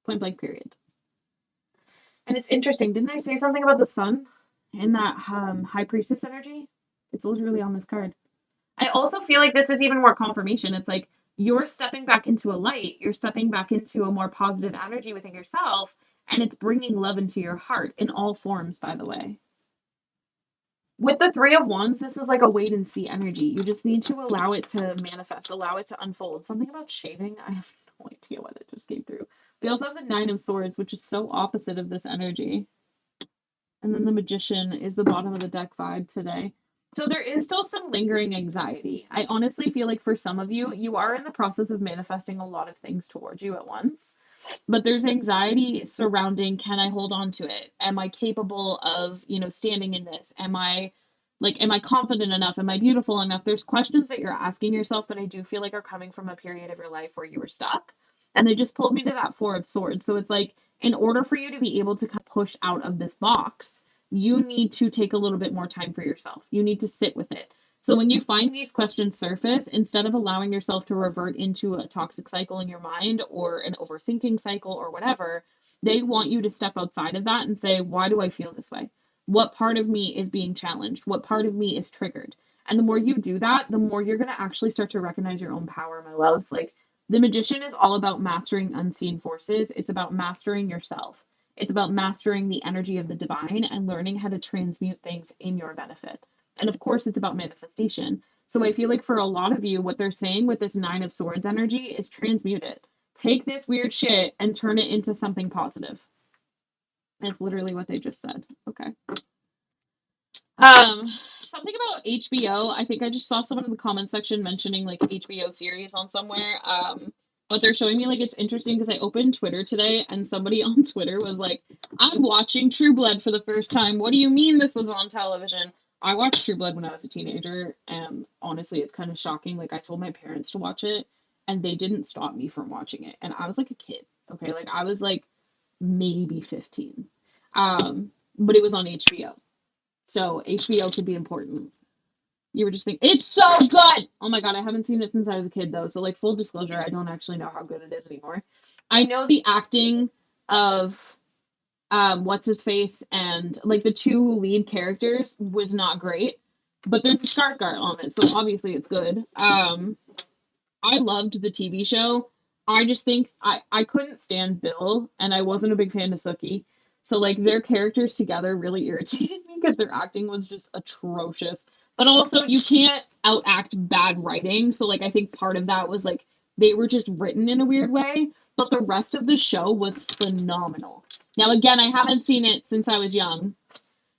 Point blank, period. And it's interesting. Didn't I say something about the sun in that high priestess energy? It's literally on this card. I also feel like this is even more confirmation. It's like you're stepping back into a light, you're stepping back into a more positive energy within yourself, and it's bringing love into your heart in all forms, by the way. With the Three of Wands, this is like a wait and see energy. You just need to allow it to manifest, allow it to unfold. Something about shaving, I have no idea what it just came through. We also have the Nine of Swords, which is so opposite of this energy. And then the Magician is the bottom of the deck vibe today. So there is still some lingering anxiety. I honestly feel like for some of you, you are in the process of manifesting a lot of things towards you at once. But there's anxiety surrounding, can I hold on to it? Am I capable of, standing in this? Am I confident enough? Am I beautiful enough? There's questions that you're asking yourself that I do feel like are coming from a period of your life where you were stuck. And they just pulled me to that Four of Swords. So it's like, in order for you to be able to kind of push out of this box, you need to take a little bit more time for yourself. You need to sit with it. So when you find these questions surface, instead of allowing yourself to revert into a toxic cycle in your mind or an overthinking cycle or whatever, they want you to step outside of that and say, why do I feel this way? What part of me is being challenged? What part of me is triggered? And the more you do that, the more you're going to actually start to recognize your own power, my loves. Like, the Magician is all about mastering unseen forces. It's about mastering yourself. It's about mastering the energy of the divine and learning how to transmute things in your benefit. And of course, it's about manifestation. So I feel like for a lot of you, what they're saying with this Nine of Swords energy is transmute it. Take this weird shit and turn it into something positive. That's literally what they just said. Okay. Something about HBO. I think I just saw someone in the comment section mentioning like HBO series on somewhere. But they're showing me like it's interesting because I opened Twitter today and somebody on Twitter was like, "I'm watching True Blood for the first time. What do you mean this was on television?" I watched True Blood when I was a teenager, and honestly, it's kind of shocking. Like I told my parents to watch it, and they didn't stop me from watching it. And I was like a kid, okay? Like I was like maybe 15. But it was on HBO. So HBO could be important. You were just thinking, it's so good. Oh my god, I haven't seen it since I was a kid though. So like full disclosure, I don't actually know how good it is anymore. I know the acting of what's his face and like the two lead characters was not great, but there's a Skarsgård on it, so obviously it's good. I loved the TV show. I just think I couldn't stand Bill, and I wasn't a big fan of Sookie. So like their characters together really irritated me because their acting was just atrocious. But also you can't outact bad writing. So like I think part of that was like They were just written in a weird way, but the rest of the show was phenomenal. Now, again, I haven't seen it since I was young,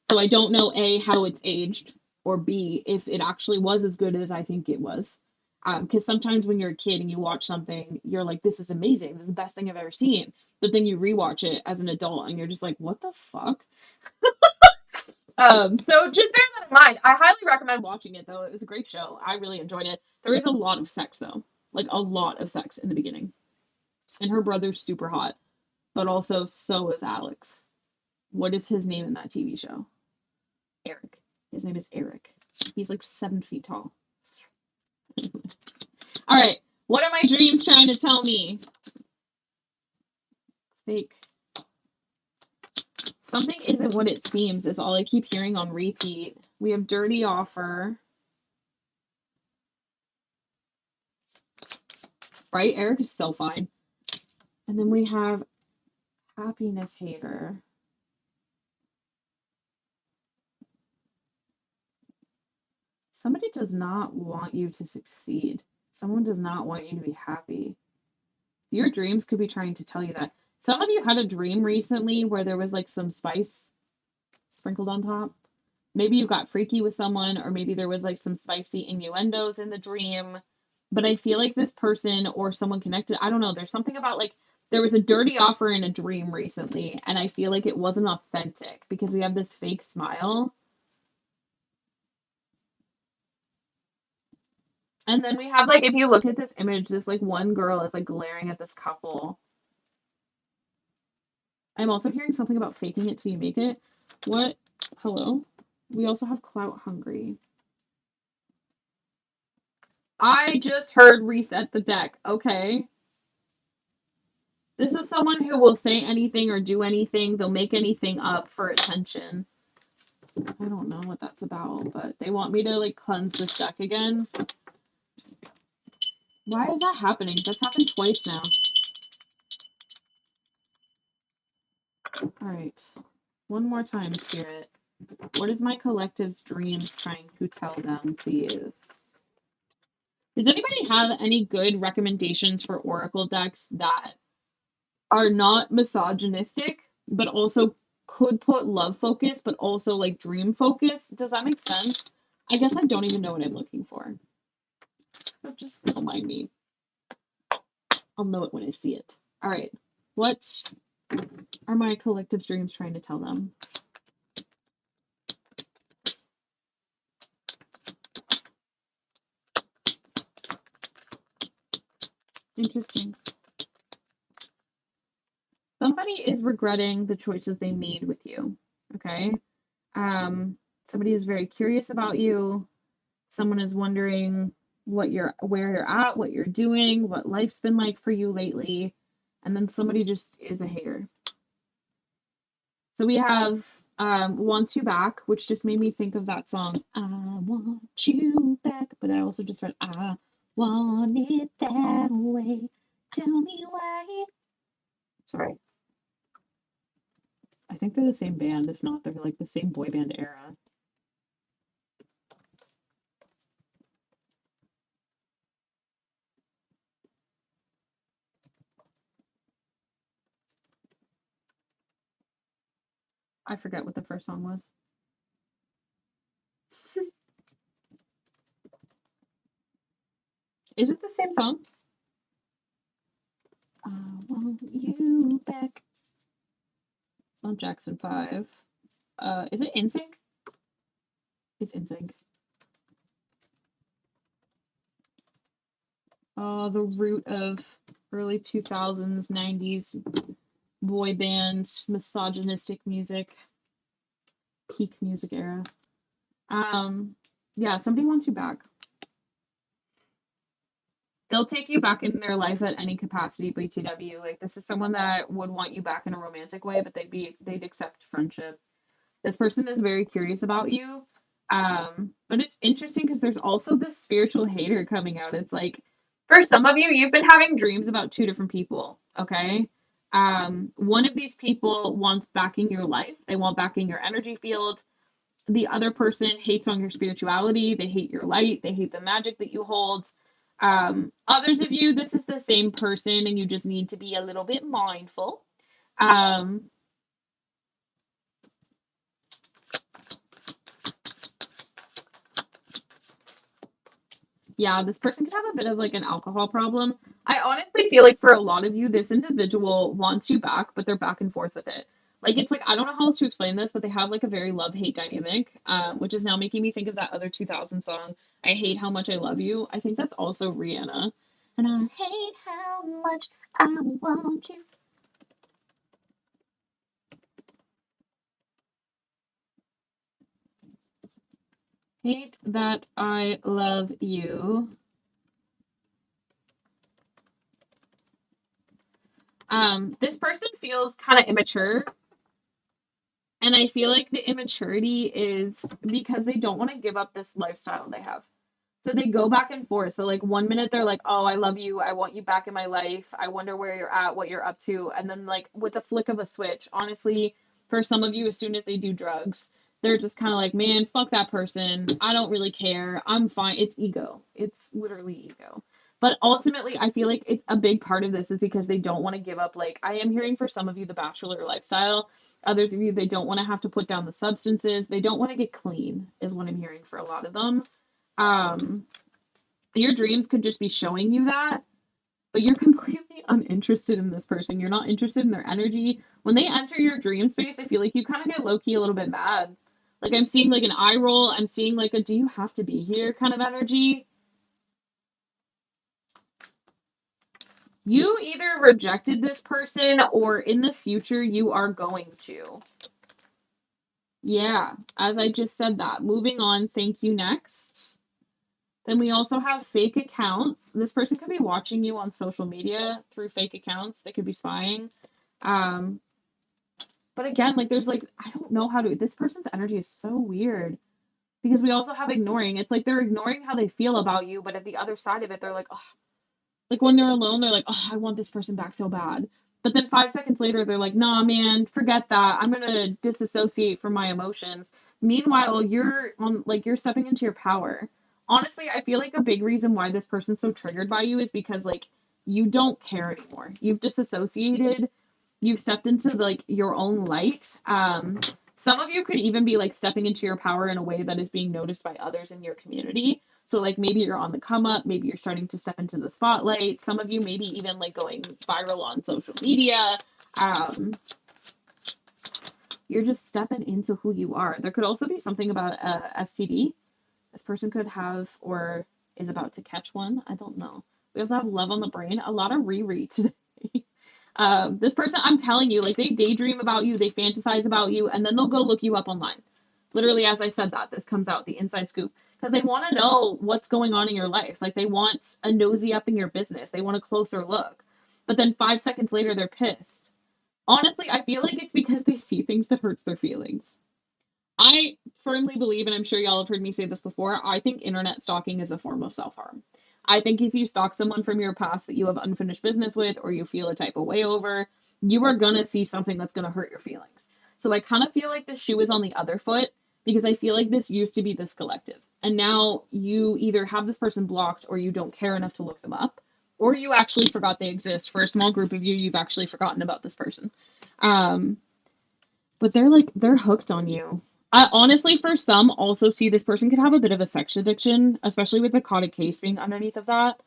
so I don't know A, how it's aged, or B, if it actually was as good as I think it was. Because sometimes when you're a kid and you watch something, you're like, this is amazing. This is the best thing I've ever seen. But then you rewatch it as an adult and you're just like, what the fuck? So just bear that in mind. I highly recommend watching it though. It was a great show. I really enjoyed it. There is a lot of sex though. Like a lot of sex in the beginning. And her brother's super hot, but also so is Alex. What is his name in that TV show? Eric. His name is Eric. He's like 7 feet tall. All right. What are my dreams trying to tell me? Fake. Something isn't what it seems, is all I keep hearing on repeat. We have dirty offer. Right? Eric is so fine. And then we have happiness hater. Somebody does not want you to succeed. Someone does not want you to be happy. Your dreams could be trying to tell you that. Some of you had a dream recently where there was like some spice sprinkled on top. Maybe you got freaky with someone, or maybe there was like some spicy innuendos in the dream. But I feel like this person or someone connected, I don't know, there's something about like there was a dirty offer in a dream recently, and I feel like it wasn't authentic because we have this fake smile. And then we have like, if you look at this image, this like one girl is like glaring at this couple. I'm also hearing something about faking it till you make it. What? Hello? We also have clout hungry. I just heard reset the deck. Okay. This is someone who will say anything or do anything. They'll make anything up for attention. I don't know what that's about, but they want me to like cleanse this deck again. Why is that happening? That's happened twice now. All right. One more time, Spirit. What is my collective's dreams trying to tell them, please? Does anybody have any good recommendations for Oracle decks that are not misogynistic, but also could put love focus, but also like dream focus? Does that make sense? I guess I don't even know what I'm looking for. But just don't mind me. I'll know it when I see it. All right. What are my collective's dreams trying to tell them? Interesting. Somebody is regretting the choices they made with you. Okay. Um, Somebody is very curious about you. Someone is wondering where you're at, what you're doing, what life's been like for you lately, and then somebody just is a hater. So we have Want You Back, which just made me think of that song, I Want You Back, but I also just read I Want It That Way. Tell me why. Sorry. I think they're the same band. If not, they're like the same boy band era. I forget what the first song was. Is it the same song? I want you back. It's not Jackson 5. Is it NSYNC? It's NSYNC. The root of early 2000s, 90s boy band, misogynistic music, peak music era. Yeah, somebody wants you back. They'll take you back in their life at any capacity, BTW. Like this is someone that would want you back in a romantic way, but they'd accept friendship. This person is very curious about you. But it's interesting because there's also this spiritual hater coming out. It's like for some of you, you've been having dreams about two different people. Okay. One of these people wants backing your life. They want backing your energy field. The other person hates on your spirituality. They hate your light. They hate the magic that you hold. Others of you, this is the same person and you just need to be a little bit mindful. Um, yeah, this person could have a bit of like an alcohol problem. I honestly feel like for a lot of you, this individual wants you back, but they're back and forth with it. Like it's like I don't know how else to explain this, but they have like a very love-hate dynamic, which is now making me think of that other 2000 song, "I Hate How Much I Love You." I think that's also Rihanna. And I hate how much I want you. Hate that I love you. This person feels kind of immature. And I feel like the immaturity is because they don't want to give up this lifestyle they have. So they go back and forth. So like 1 minute they're like, "Oh, I love you. I want you back in my life. I wonder where you're at, what you're up to." And then like with a flick of a switch, honestly, for some of you as soon as they do drugs, they're just kind of like, "Man, fuck that person. I don't really care. I'm fine." It's ego. It's literally ego. But ultimately, I feel like it's a big part of this is because they don't want to give up. Like I am hearing for some of you the bachelor lifestyle. Others of you, they don't want to have to put down the substances. They don't want to get clean, is what I'm hearing for a lot of them. Um, your dreams could just be showing you that, but you're completely uninterested in this person. You're not interested in their energy. When they enter your dream space, I feel like you kind of get low key a little bit mad. Like I'm seeing like an eye roll. I'm seeing like a "do you have to be here" kind of energy. You either rejected this person or in the future you are going to. Yeah, as I just said that. Moving on, thank you. Next. Then we also have fake accounts. This person could be watching you on social media through fake accounts. They could be spying. Um, but again, like there's like I don't know how to. This person's energy is so weird because we also have ignoring. It's like they're ignoring how they feel about you, but at the other side of it, they're like, oh, like when they're alone, they're like, oh, I want this person back so bad. But then 5 seconds later, they're like, nah, man, forget that. I'm gonna disassociate from my emotions. Meanwhile, you're on like you're stepping into your power. Honestly, I feel like a big reason why this person's so triggered by you is because like you don't care anymore. You've disassociated. You've stepped into like your own light. Some of you could even be like stepping into your power in a way that is being noticed by others in your community. So like maybe you're on the come up, maybe you're starting to step into the spotlight. Some of you maybe even like going viral on social media. Um, you're just stepping into who you are. There could also be something about STD. This person could have or is about to catch one. I don't know. We also have love on the brain. A lot of reread today. This person, I'm telling you, like they daydream about you, they fantasize about you, and then they'll go look you up online. Literally, as I said that, this comes out, the inside scoop. Because they want to know what's going on in your life. Like they want a nosy up in your business. They want a closer look. But then 5 seconds later, they're pissed. Honestly, I feel like it's because they see things that hurts their feelings. I firmly believe, and I'm sure y'all have heard me say this before, I think internet stalking is a form of self harm. I think if you stalk someone from your past that you have unfinished business with or you feel a type of way over, you are going to see something that's going to hurt your feelings. So I kind of feel like the shoe is on the other foot because I feel like this used to be this collective. And now you either have this person blocked or you don't care enough to look them up, or you actually forgot they exist. For a small group of you, you've actually forgotten about this person. Um, but they're like they're hooked on you. I honestly, for some, also see this person could have a bit of a sex addiction, especially with the caught case being underneath of that.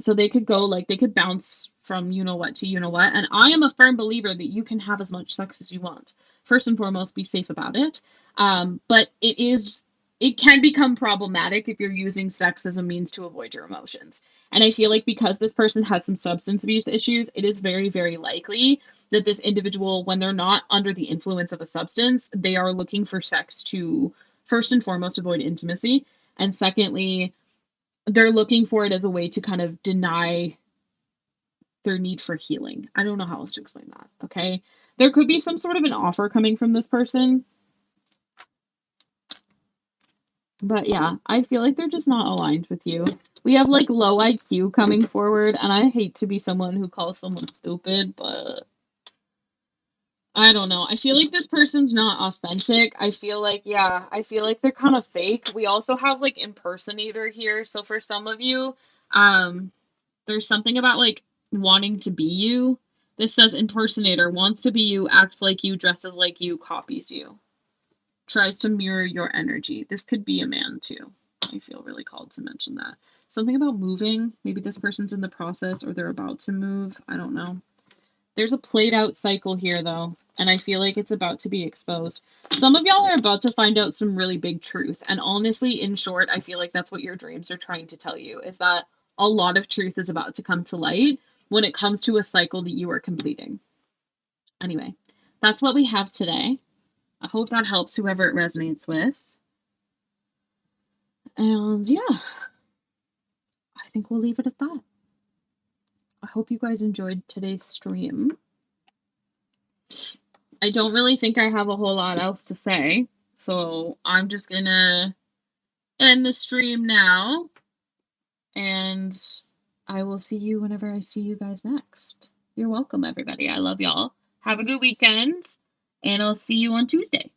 So they could go like they could bounce from you know what to you know what. And I am a firm believer that you can have as much sex as you want. First and foremost, be safe about it. But it can become problematic if you're using sex as a means to avoid your emotions. And I feel like because this person has some substance abuse issues, it is very, very likely that this individual, when they're not under the influence of a substance, they are looking for sex to first and foremost avoid intimacy. And secondly, they're looking for it as a way to kind of deny their need for healing. I don't know how else to explain that. Okay. There could be some sort of an offer coming from this person. But yeah, I feel like they're just not aligned with you. We have like low IQ coming forward, and I hate to be someone who calls someone stupid, but I don't know. I feel like this person's not authentic. I feel like, yeah, I feel like they're kind of fake. We also have like impersonator here. So for some of you, Um, there's something about like wanting to be you. This says impersonator wants to be you, acts like you, dresses like you, copies you, tries to mirror your energy. This could be a man too. I feel really called to mention that. Something about moving. Maybe this person's in the process or they're about to move. I don't know. There's a played out cycle here though, and I feel like it's about to be exposed. Some of y'all are about to find out some really big truth. And honestly, in short, I feel like that's what your dreams are trying to tell you is that a lot of truth is about to come to light when it comes to a cycle that you are completing. Anyway, that's what we have today. I hope that helps whoever it resonates with. And yeah, I think we'll leave it at that. I hope you guys enjoyed today's stream. I don't really think I have a whole lot else to say, so I'm just gonna end the stream now, and I will see you whenever I see you guys next. You're welcome, everybody. I love y'all. Have a good weekend, and I'll see you on Tuesday.